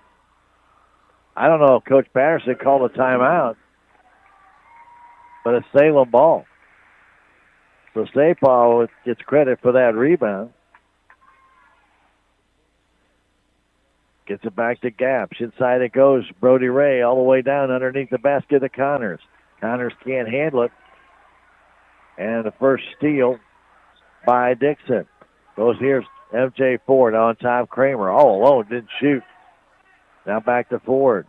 I don't know if Coach Patterson called a timeout, but it's Salem ball. So Sapal gets credit for that rebound. Gets it back to Gaps. Inside it goes. Brody Ray all the way down underneath the basket of Connors. Connors can't handle it. And the first steal by Dixon. Goes here's MJ Ford on top. Kramer all alone. Didn't shoot. Now back to Ford.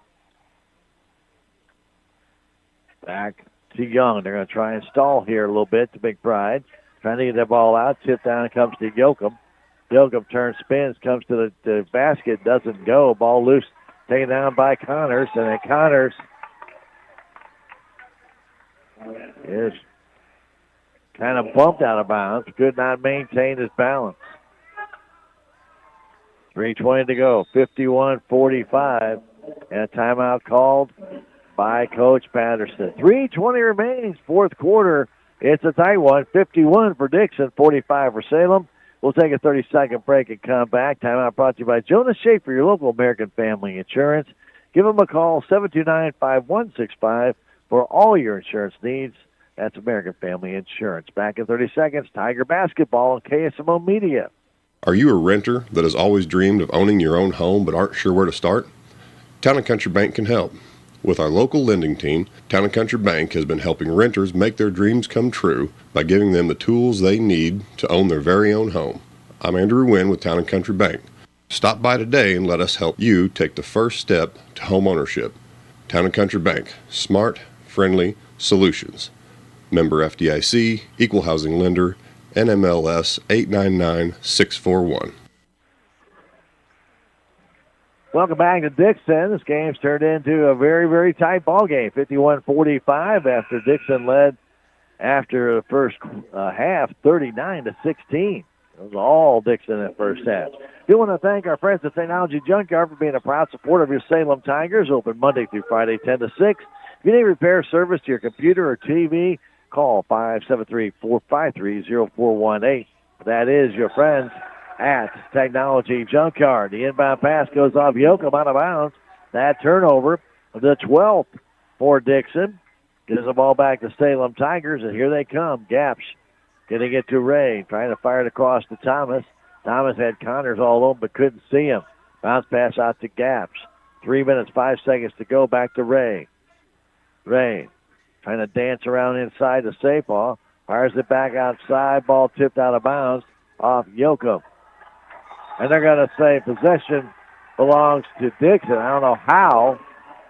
Back to Young. They're going to try and stall here a little bit to McBride. Trying to get that ball out. Tip down comes to Yoakum. Yoakum turns, spins, comes to the basket, doesn't go. Ball loose, taken down by Connors, and then Connors is kind of bumped out of bounds. Could not maintain his balance. 3:20 to go, 51-45, and a timeout called by Coach Patterson. 3:20 remains, fourth quarter. It's a tight one, 51 for Dixon, 45 for Salem. We'll take a 30-second break and come back. Timeout brought to you by Jonas Schaefer, your local American Family Insurance. Give them a call, 729-5165, for all your insurance needs. That's American Family Insurance. Back in 30 seconds, Tiger Basketball on KSMO Media. Are you a renter that has always dreamed of owning your own home but aren't sure where to start? Town & Country Bank can help. With our local lending team, Town & Country Bank has been helping renters make their dreams come true by giving them the tools they need to own their very own home. I'm Andrew Wynn with Town & Country Bank. Stop by today and let us help you take the first step to home ownership. Town & Country Bank. Smart, friendly solutions. Member FDIC, Equal Housing Lender, NMLS 899641. Welcome back to Dixon. This game's turned into a very, very tight ball game. 51-45 after Dixon led after the first half, 39-16. It was all Dixon in the first half. Do want to thank our friends at Technology Junkyard for being a proud supporter of your Salem Tigers. Open Monday through Friday, 10 to 6. If you need repair service to your computer or TV, call 573-453-0418. That is your friends at Technology Junkyard. The inbound pass goes off Yoakum out of bounds. That turnover, the 12th for Dixon. Gives the ball back to Salem Tigers, and here they come. Gaps getting it to Ray, trying to fire it across to Thomas. Thomas had Connors all over but couldn't see him. Bounce pass out to Gaps. 3 minutes, 5 seconds to go. Back to Ray. Ray trying to dance around inside the Sapal. Fires it back outside. Ball tipped out of bounds off Yoakum. And they're going to say possession belongs to Dixon. I don't know how.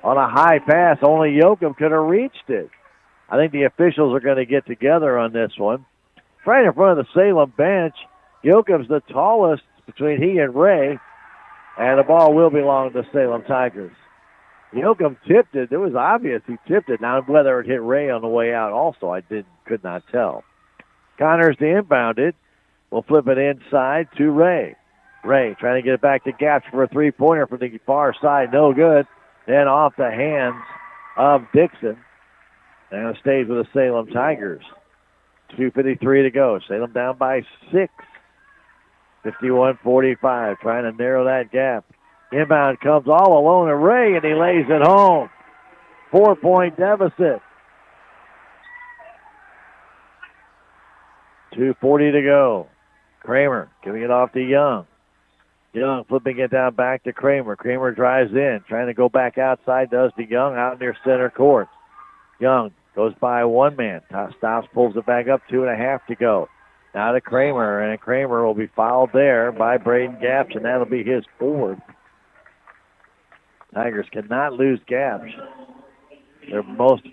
On a high pass, only Yoakum could have reached it. I think the officials are going to get together on this one. Right in front of the Salem bench, Yoakum's the tallest between he and Ray, and the ball will belong to Salem Tigers. Yoakum tipped it. It was obvious he tipped it. Now, whether it hit Ray on the way out also, could not tell. Connors to inbound it. We'll flip it inside to Ray. Ray trying to get it back to Gaps for a three-pointer from the far side. No good. Then off the hands of Dixon. And it stays with the Salem Tigers. 2:53 to go. Salem down by 6. 51-45. Trying to narrow that gap. Inbound comes all alone to Ray, and he lays it home. 4-point deficit. 2:40 to go. Kramer giving it off to Young. Young flipping it down back to Kramer. Kramer drives in, trying to go back outside, does to Young out near center court. Young goes by one man. Stops, pulls it back up, 2.5 to go. Now to Kramer, and Kramer will be fouled there by Braden Gaps, and that'll be his fourth. Tigers cannot lose Gaps. Their most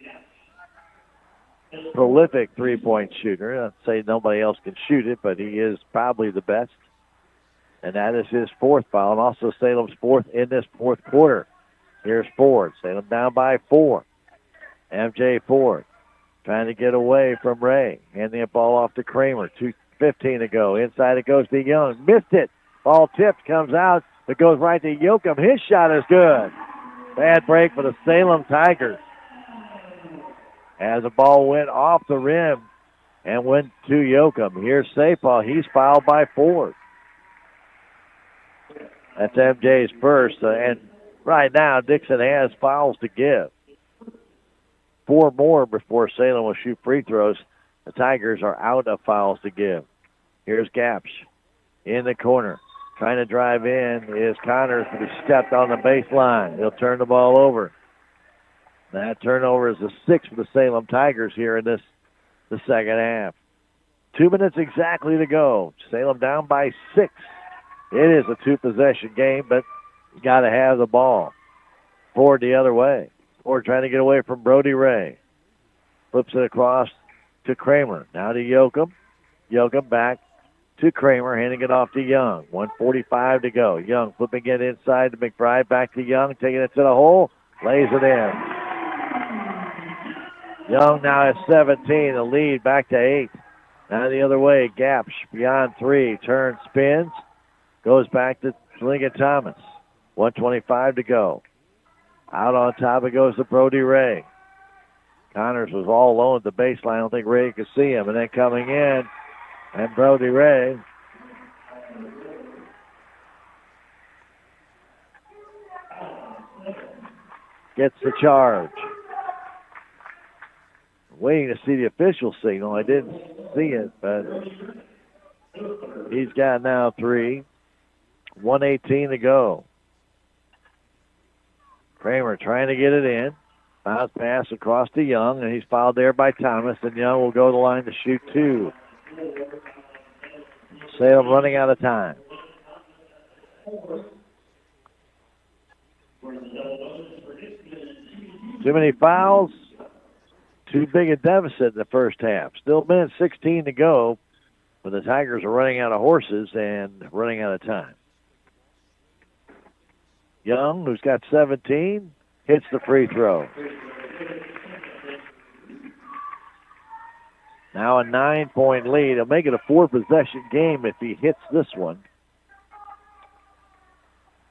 prolific three-point shooter. I'd say nobody else can shoot it, but he is probably the best. And that is his fourth foul, and also Salem's fourth in this fourth quarter. Here's Ford. Salem down by 4. MJ Ford trying to get away from Ray. Handing the ball off to Kramer. 2:15 to go. Inside it goes to Young. Missed it. Ball tipped, comes out. It goes right to Yoakum. His shot is good. Bad break for the Salem Tigers. As the ball went off the rim and went to Yoakum. Here's Sapal. He's fouled by Ford. That's MJ's first. And right now, Dixon has fouls to give. 4 more before Salem will shoot free throws. The Tigers are out of fouls to give. Here's Gaps in the corner. Trying to drive in is Connors, but he stepped on the baseline. He'll turn the ball over. That turnover is the 6th for the Salem Tigers here in the second half. 2 minutes exactly to go. Salem down by 6. It is a 2-possession game, but you got to have the ball. Ford the other way. Ford trying to get away from Brody Ray. Flips it across to Kramer. Now to Yoakum. Yoakum back to Kramer, handing it off to Young. 1:45 to go. Young flipping it inside to McBride. Back to Young, taking it to the hole. Lays it in. Young now has 17. The lead back to 8. Now the other way. Gaps beyond 3. Turns, spins. Goes back to Lincoln Thomas. 1:25 to go. Out on top it goes to Brody Ray. Connors was all alone at the baseline. I don't think Ray could see him. And then coming in, and Brody Ray gets the charge. Waiting to see the official signal. I didn't see it, but he's got now 3. 1:18 to go. Kramer trying to get it in. Bounce pass across to Young, and he's fouled there by Thomas, and Young will go to the line to shoot 2. Salem running out of time. Too many fouls. Too big a deficit in the first half. Still minute 16 to go, but the Tigers are running out of horses and running out of time. Young, who's got 17, hits the free throw. Now a 9-point lead. He'll make it a 4-possession game if he hits this one.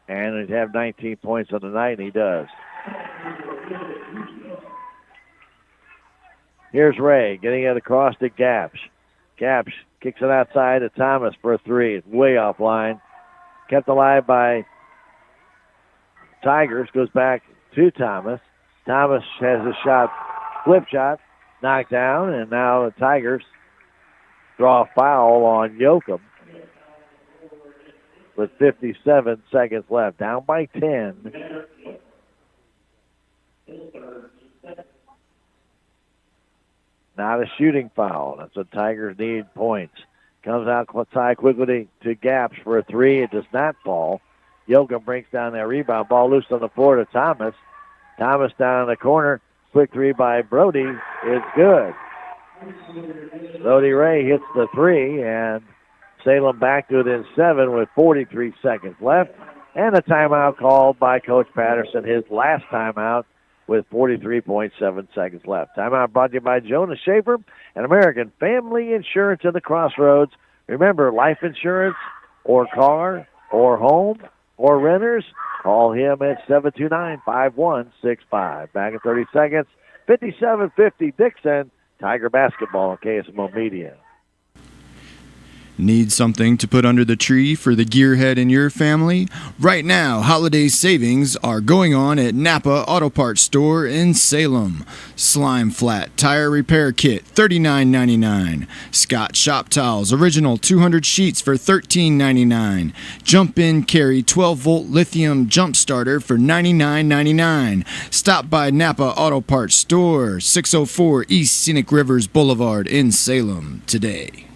And he'd have 19 points on the night, and he does. Here's Ray getting it across to Gaps. Gaps kicks it outside to Thomas for a 3. It's way offline. Kept alive by Tigers. Goes back to Thomas. Thomas has a shot, flip shot, knocked down, and now the Tigers draw a foul on Yoakum with 57 seconds left. Down by 10. Not a shooting foul. That's what Tigers need, points. Comes outside quickly to Gaps for a 3. It does not fall. Yoakum breaks down that rebound. Ball loose on the floor to Thomas. Thomas down in the corner. Quick 3 by Brody is good. Brody Ray hits the 3, and Salem back to within 7 with 43 seconds left. And a timeout called by Coach Patterson, his last timeout, with 43.7 seconds left. Timeout brought to you by Jonas Schaefer and American Family Insurance in the Crossroads. Remember, life insurance or car or home or renters, call him at 729-5165. Back in 30 seconds, 57-50 Dixon, Tiger basketball on KSMO Media. Need something to put under the tree for the gearhead in your family? Right now, holiday savings are going on at Napa Auto Parts Store in Salem. Slime Flat Tire Repair Kit, $39.99. Scott Shop Towels, original 200 sheets for $13.99. Jump In Carry 12-volt lithium jump starter for $99.99. Stop by Napa Auto Parts Store, 604 East Scenic Rivers Boulevard in Salem today.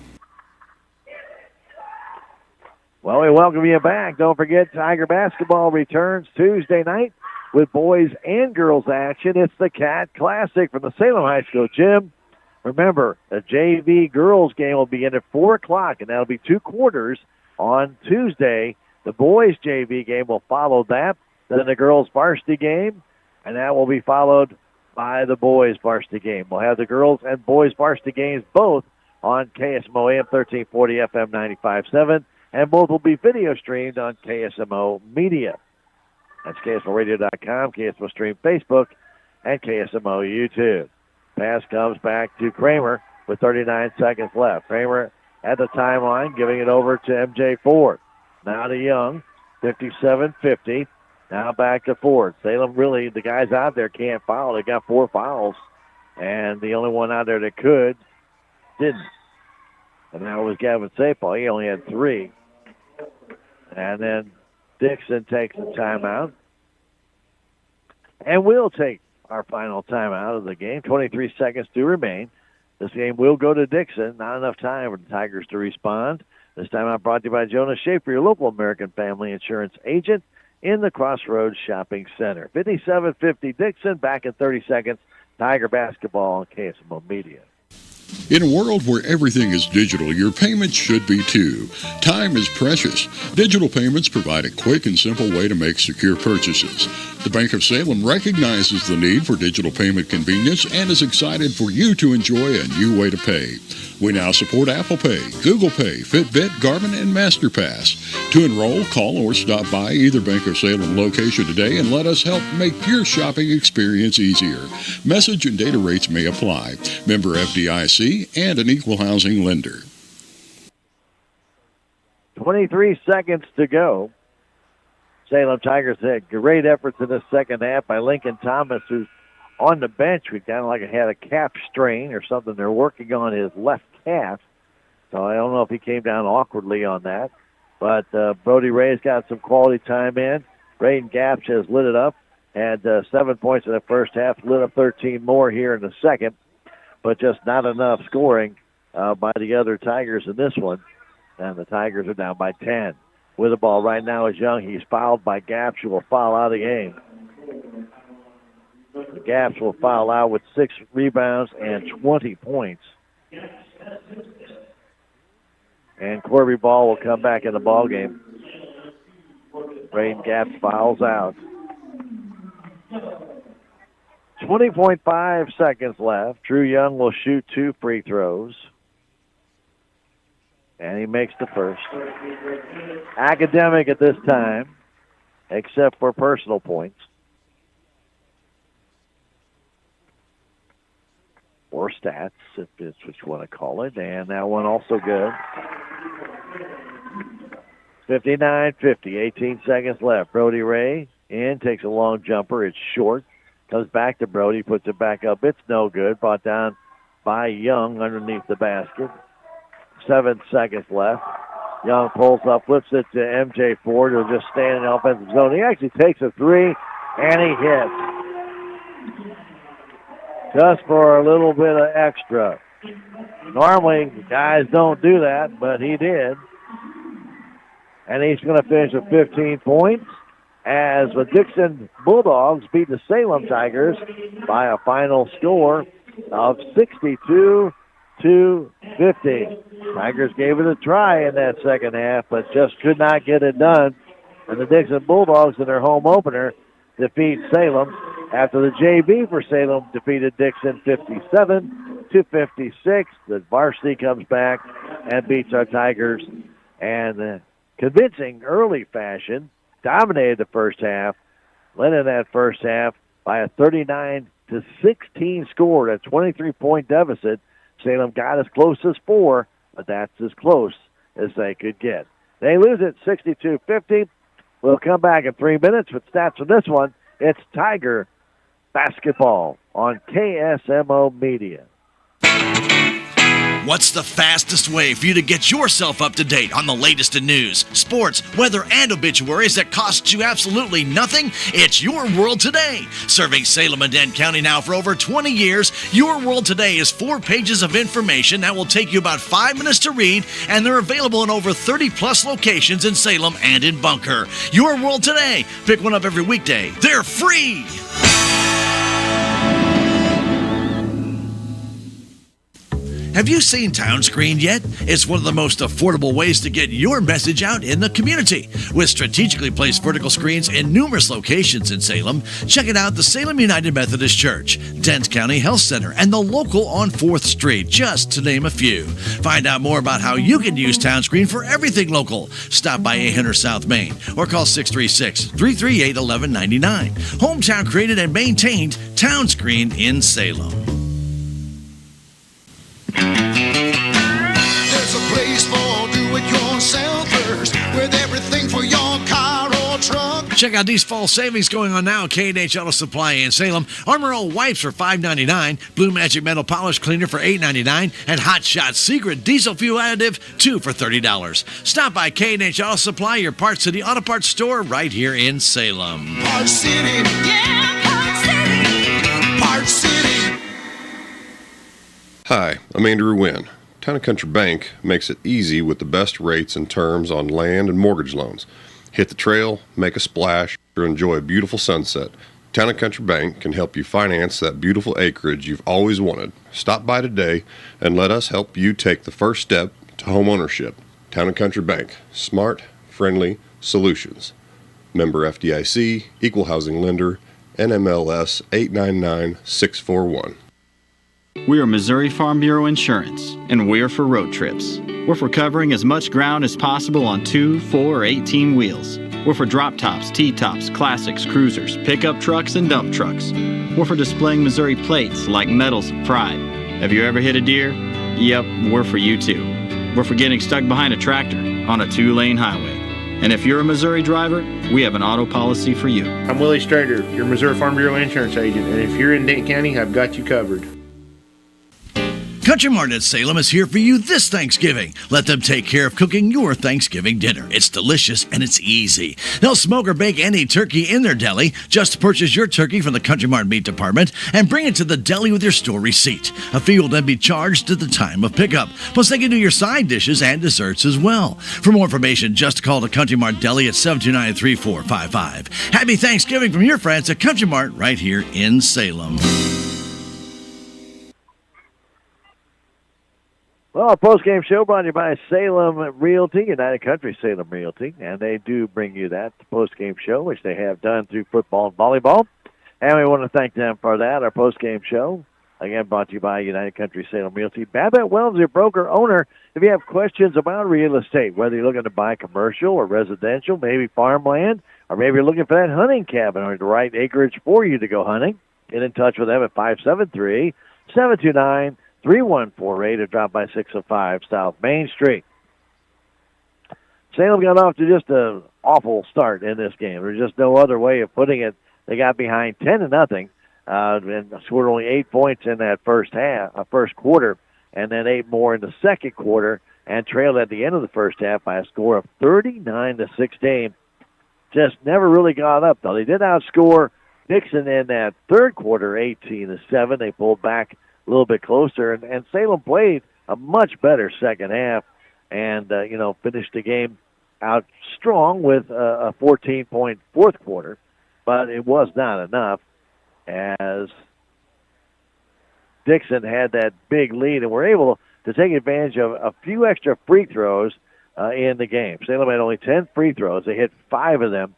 Well, we welcome you back. Don't forget, Tiger basketball returns Tuesday night with boys and girls action. It's the Cat Classic from the Salem High School gym. Remember, the JV girls game will begin at 4 o'clock, and that'll be 2 quarters on Tuesday. The boys JV game will follow that. Then the girls varsity game, and that will be followed by the boys varsity game. We'll have the girls and boys varsity games both on KSMO AM 1340 FM 95.7. And both will be video streamed on KSMO Media. That's KSMORadio.com, KSMO Stream Facebook, and KSMO YouTube. Pass comes back to Kramer with 39 seconds left. Kramer at the timeline, giving it over to MJ Ford. Now to Young. 57-50. Now back to Ford. Salem really, the guys out there can't foul. They got 4 fouls, and the only one out there that could didn't. And that was Gavin Sapal. He only had 3. And then Dixon takes the timeout. And we'll take our final timeout of the game. 23 seconds to remain. This game will go to Dixon. Not enough time for the Tigers to respond. This timeout brought to you by Jonas Schaefer, your local American Family Insurance agent in the Crossroads Shopping Center. 57-50 Dixon. Back in 30 seconds. Tiger basketball on KSMO Media. In a world where everything is digital, your payments should be too. Time is precious. Digital payments provide a quick and simple way to make secure purchases. The Bank of Salem recognizes the need for digital payment convenience and is excited for you to enjoy a new way to pay. We now support Apple Pay, Google Pay, Fitbit, Garmin, and MasterPass. To enroll, call or stop by either Bank of Salem location today and let us help make your shopping experience easier. Message and data rates may apply. Member FDIC and an equal housing lender. 23 seconds to go. Salem Tigers had great efforts in the second half by Lincoln Thomas, who's on the bench. We kind of like had a calf strain or something. They're working on his left calf. So I don't know if he came down awkwardly on that. But Brody Ray's got some quality time in. Braden Gapch has lit it up. Had 7 points in the first half, lit up 13 more here in the second. But just not enough scoring by the other Tigers in this one. And the Tigers are down by 10. With the ball right now is Young. He's fouled by Gapch, who will foul out of the game. The Gaps will foul out with 6 rebounds and 20 points. And Corby Ball will come back in the ball game. Braden Gaps fouls out. 20.5 seconds left. Drew Young will shoot 2 free throws. And he makes the first. Academic at this time, except for personal points. Or stats, if it's what you want to call it. And that one also good. 59-50, 18 seconds left. Brody Ray in, takes a long jumper. It's short. Comes back to Brody, puts it back up. It's no good. Brought down by Young underneath the basket. 7 seconds left. Young pulls up, flips it to MJ Ford, who'll just stand in the offensive zone. He actually takes a 3, and he hits. Just for a little bit of extra. Normally, guys don't do that, but he did. And he's going to finish with 15 points as the Dixon Bulldogs beat the Salem Tigers by a final score of 62-50. Tigers gave it a try in that second half, but just could not get it done. And the Dixon Bulldogs in their home opener defeat Salem after the JV for Salem defeated Dixon 57-56. The varsity comes back and beats our Tigers. And convincing early fashion, dominated the first half, led in that first half by a 39-16 score, a 23-point deficit. Salem got as close as 4, but that's as close as they could get. They lose it 62-50. We'll come back in 3 minutes with stats on this one. It's Tiger basketball on KSMO Media. What's the fastest way for you to get yourself up to date on the latest in news, sports, weather, and obituaries that costs you absolutely nothing? It's Your World Today. Serving Salem and Dent County now for over 20 years, Your World Today is 4 pages of information that will take you about 5 minutes to read, and they're available in over 30-plus locations in Salem and in Bunker. Your World Today. Pick one up every weekday. They're free! Have you seen Town Screen yet? It's one of the most affordable ways to get your message out in the community. With strategically placed vertical screens in numerous locations in Salem, check it out, the Salem United Methodist Church, Dent County Health Center, and the local on 4th Street, just to name a few. Find out more about how you can use Town Screen for everything local. Stop by 800 South Main or call 636-338-1199. Hometown created and maintained, Town Screen in Salem. There's a place for do-it-yourselfers with everything for your car Check out these fall savings going on now at K&H Auto Supply in Salem. Armor All wipes for $5.99, Blue Magic Metal Polish Cleaner for $8.99, and Hot Shot Secret Diesel Fuel Additive, 2 for $30. Stop by K&H Auto Supply, your Parts City Auto Parts store right here in Salem. Parts City. Yeah, Parts City. Parts City. Hi, I'm Andrew Wynn. Town & Country Bank makes it easy with the best rates and terms on land and mortgage loans. Hit the trail, make a splash, or enjoy a beautiful sunset. Town & Country Bank can help you finance that beautiful acreage you've always wanted. Stop by today and let us help you take the first step to home ownership. Town & Country Bank. Smart, friendly solutions. Member FDIC, Equal Housing Lender, NMLS 899641. We are Missouri Farm Bureau Insurance, and we're for road trips. We're for covering as much ground as possible on 2, 4, or 18 wheels. We're for drop tops, T-tops, classics, cruisers, pickup trucks, and dump trucks. We're for displaying Missouri plates like medals of pride. Have you ever hit a deer? Yep, we're for you too. We're for getting stuck behind a tractor on a 2-lane highway. And if you're a Missouri driver, we have an auto policy for you. I'm Willie Strader, your Missouri Farm Bureau insurance agent, and if you're in Dent County, I've got you covered. Country Mart at Salem is here for you this Thanksgiving. Let them take care of cooking your Thanksgiving dinner. It's delicious and it's easy. They'll smoke or bake any turkey in their deli. Just purchase your turkey from the Country Mart meat department and bring it to the deli with your store receipt. A fee will then be charged at the time of pickup. Plus, they can do your side dishes and desserts as well. For more information, just call the Country Mart Deli at 729-3455. Happy Thanksgiving from your friends at Country Mart right here in Salem. Well, our post-game show brought to you by Salem Realty, United Country Salem Realty, and they do bring you that post-game show, which they have done through football and volleyball, and we want to thank them for that. Our post-game show, again, brought to you by United Country Salem Realty. Babette Wells, your broker owner. If you have questions about real estate, whether you're looking to buy commercial or residential, maybe farmland, or maybe you're looking for that hunting cabin or the right acreage for you to go hunting, get in touch with them at 573-729-3148 or drop by 605 South Main Street. Salem got off to just an awful start in this game. There's just no other way of putting it. They got behind 10-0, and scored only 8 points in that first quarter, and then 8 more in the second quarter, and trailed at the end of the first half by a score of 39-16. Just never really got up though. They did outscore Dixon in that third quarter, 18-7. They pulled back a little bit closer, and Salem played a much better second half and, finished the game out strong with a 14-point fourth quarter, but it was not enough as Dixon had that big lead and were able to take advantage of a few extra free throws in the game. Salem had only 10 free throws. They hit 5 of them.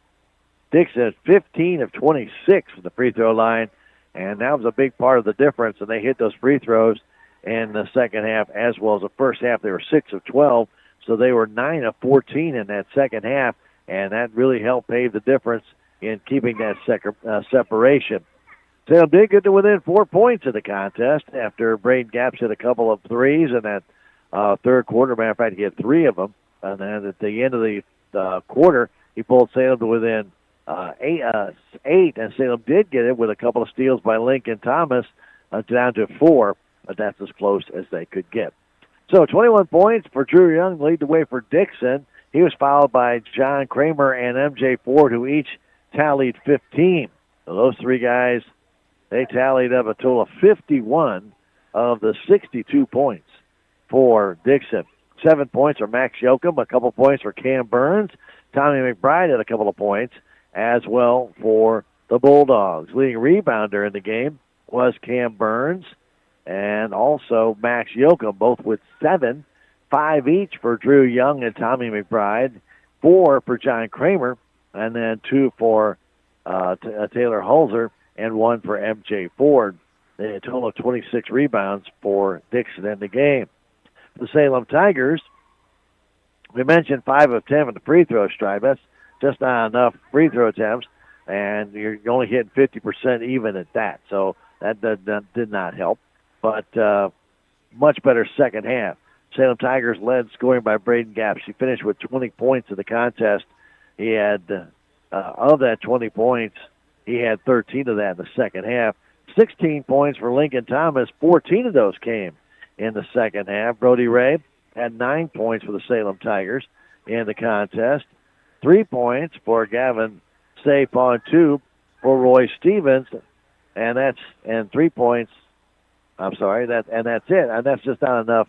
Dixon had 15 of 26 from the free throw line, and that was a big part of the difference, and they hit those free throws in the second half as well as the first half. They were 6 of 12, so they were 9 of 14 in that second half, and that really helped pave the difference in keeping that separation. Salem did get to within 4 points of the contest after Braden Gapps hit a couple of threes in that third quarter. Matter of fact, he had 3 of them, and then at the end of the quarter, he pulled Salem to within 8, and Salem did get it with a couple of steals by Lincoln Thomas down to 4, but that's as close as they could get. So 21 points for Drew Young, lead the way for Dixon. He was followed by John Kramer and M.J. Ford, who each tallied 15. So those 3 guys, they tallied up a total of 51 of the 62 points for Dixon. 7 points for Max Yoakum, a couple points for Cam Burns. Tommy McBride had a couple of points as well for the Bulldogs. Leading rebounder in the game was Cam Burns and also Max Yoakum, both with 7, 5 each for Drew Young and Tommy McBride, 4 for John Kramer, and then 2 for Taylor Hulser and 1 for M.J. Ford. They had a total of 26 rebounds for Dixon in the game. The Salem Tigers, we mentioned 5 of 10 at the free throw stripe. That's just not enough free throw attempts, and you're only hitting 50% even at that. So that did not help. But much better second half. Salem Tigers led scoring by Braden Gapps. He finished with 20 points in the contest. He had of that 20 points, he had 13 of that in the second half. 16 points for Lincoln Thomas. 14 of those came in the second half. Brody Ray had 9 points for the Salem Tigers in the contest. 3 points for Gavin Sapon, and 2 for Roy Stevens, and 3 points. I'm sorry, that's it. And that's just not enough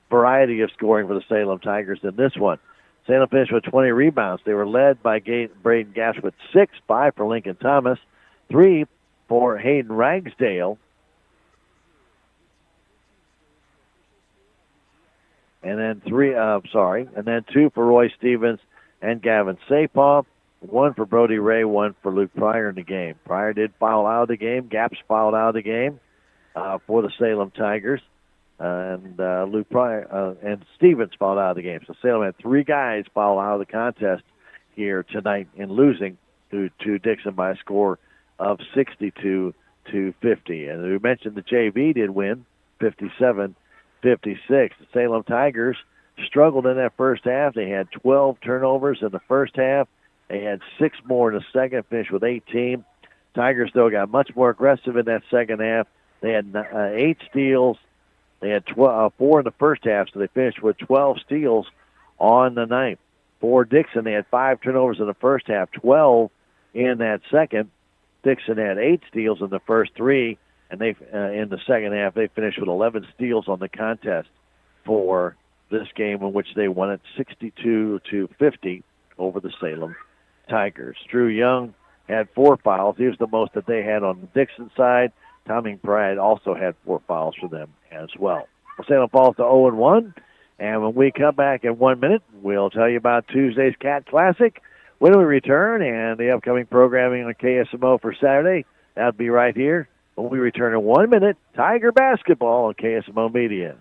variety of scoring for the Salem Tigers in this one. Salem finished with 20 rebounds. They were led by Braden Gash with 6, 5 for Lincoln Thomas, 3 for Hayden Ragsdale, and then 2 for Roy Stevens and Gavin Sapon, 1 for Brody Ray, 1 for Luke Pryor in the game. Pryor did foul out of the game. Gaps fouled out of the game for the Salem Tigers. And Luke Pryor and Stevens fouled out of the game. So Salem had 3 guys foul out of the contest here tonight in losing to Dixon by a score of 62-50. And we mentioned the JV did win 57-56. The Salem Tigers struggled in that first half. They had 12 turnovers in the first half. They had 6 more in the second, finished with 18. Tigers, though, got much more aggressive in that second half. They had 8 steals. They had 4 in the first half, so they finished with 12 steals on the night. For Dixon, they had 5 turnovers in the first half, 12 in that second. Dixon had 8 steals in the first 3, and they in the second half they finished with 11 steals on the contest for this game, in which they won it 62-50 over the Salem Tigers. Drew Young had 4 fouls. He was the most that they had on the Dixon side. Tommy Pride also had 4 fouls for them as well. Salem falls to 0-1, and when we come back in 1 minute, we'll tell you about Tuesday's Cat Classic. When we return, and the upcoming programming on KSMO for Saturday, that'll be right here. When we return in 1 minute, Tiger Basketball on KSMO Media.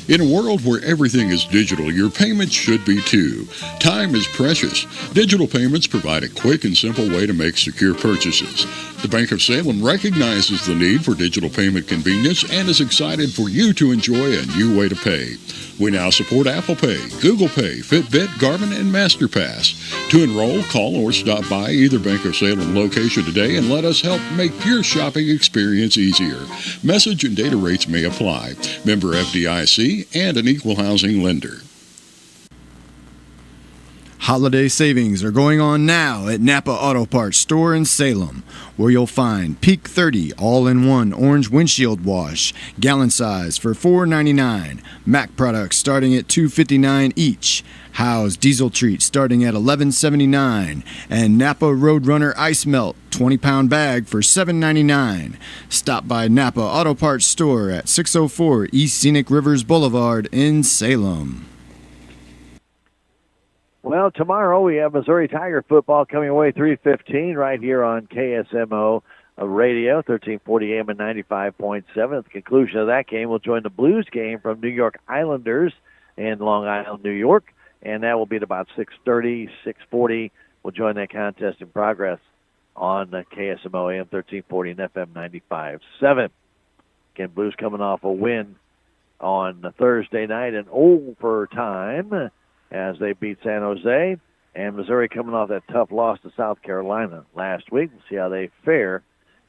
In a world where everything is digital, your payments should be too. Time is precious. Digital payments provide a quick and simple way to make secure purchases. The Bank of Salem recognizes the need for digital payment convenience and is excited for you to enjoy a new way to pay. We now support Apple Pay, Google Pay, Fitbit, Garmin, and MasterPass. To enroll, call or stop by either Bank of Salem location today and let us help make your shopping experience easier. Message and data rates may apply. Member FDIC and an equal housing lender. Holiday savings are going on now at Napa Auto Parts store in Salem, where you'll find Peak 30 all-in-one orange windshield wash, gallon size for $4.99, Mac products starting at $2.59 each, Howe's diesel treat starting at $11.79, and Napa Roadrunner ice melt 20-pound bag for $7.99. Stop by Napa Auto Parts store at 604 East Scenic Rivers Boulevard in Salem. Well, tomorrow we have Missouri Tiger football coming away 3:15 right here on KSMO Radio, 1340 AM and 95.7. At the conclusion of that game, we'll join the Blues game from New York Islanders in Long Island, New York, and that will be at about 6:30, 6:40. We'll join that contest in progress on KSMO AM 1340 and FM 95.7. Again, Blues coming off a win on Thursday night in overtime as they beat San Jose, and Missouri coming off that tough loss to South Carolina last week. We'll see how they fare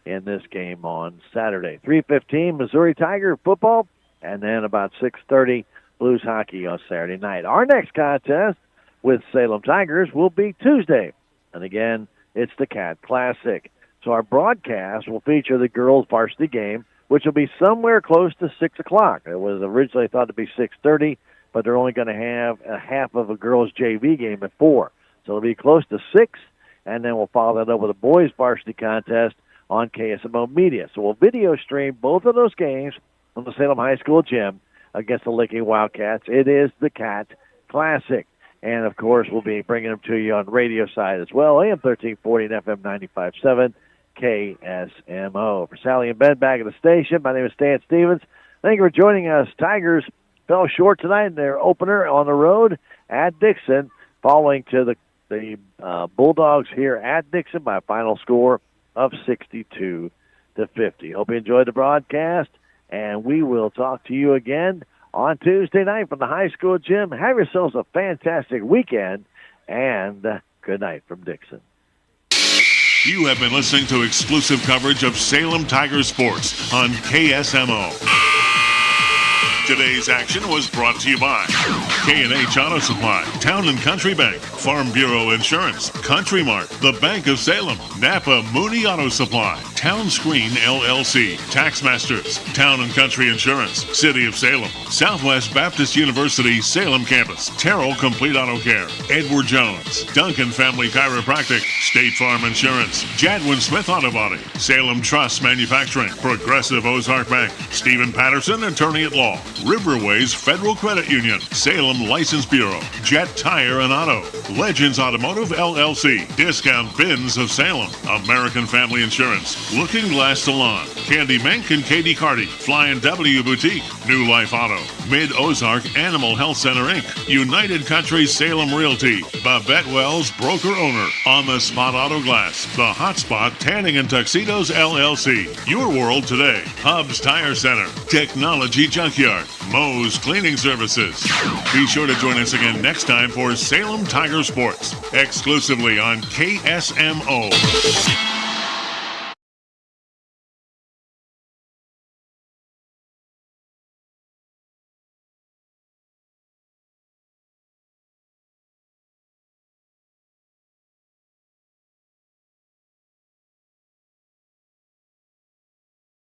in this game on Saturday. 3:15 Missouri Tiger football, and then about 6:30 Blues hockey on Saturday night. Our next contest with Salem Tigers will be Tuesday, and again, it's the Cat Classic. So our broadcast will feature the girls' varsity game, which will be somewhere close to 6 o'clock. It was originally thought to be 6:30, but they're only going to have a half of a girls' JV game at 4. So it'll be close to 6, and then we'll follow that up with a boys' varsity contest on KSMO Media. So we'll video stream both of those games on the Salem High School gym against the Licking Wildcats. It is the Cat Classic. And, of course, we'll be bringing them to you on radio side as well, AM 1340 and FM 95.7, KSMO. For Sally and Ben back at the station, my name is Stan Stevens. Thank you for joining us. Tigers fell short tonight in their opener on the road at Dixon, falling to the Bulldogs here at Dixon by a final score of 62-50. Hope you enjoyed the broadcast, and we will talk to you again on Tuesday night from the high school gym. Have yourselves a fantastic weekend, and good night from Dixon. You have been listening to exclusive coverage of Salem Tiger Sports on KSMO. Today's action was brought to you by K&H Auto Supply, Town and Country Bank, Farm Bureau Insurance, Country Mart, the Bank of Salem, Napa Mooney Auto Supply, Town Screen LLC, Taxmasters, Town and Country Insurance, City of Salem, Southwest Baptist University Salem Campus, Terrell Complete Auto Care, Edward Jones, Duncan Family Chiropractic, State Farm Insurance, Jadwin Smith Auto Body, Salem Trust Manufacturing, Progressive Ozark Bank, Stephen Patterson, Attorney at Law, Riverways Federal Credit Union, Salem License Bureau, Jet Tire and Auto, Legends Automotive LLC, Discount Bins of Salem, American Family Insurance, Looking Glass Salon, Candy Mink and Katie Carty, Flying W Boutique, New Life Auto, Mid-Ozark Animal Health Center Inc., United Country Salem Realty, Babette Wells Broker Owner, On the Spot Auto Glass, The Hot Spot Tanning and Tuxedos LLC, Your World Today, Hubs Tire Center, Technology Junkyard, Moe's Cleaning Services. Be sure to join us again next time for Salem Tiger Sports, exclusively on KSMO.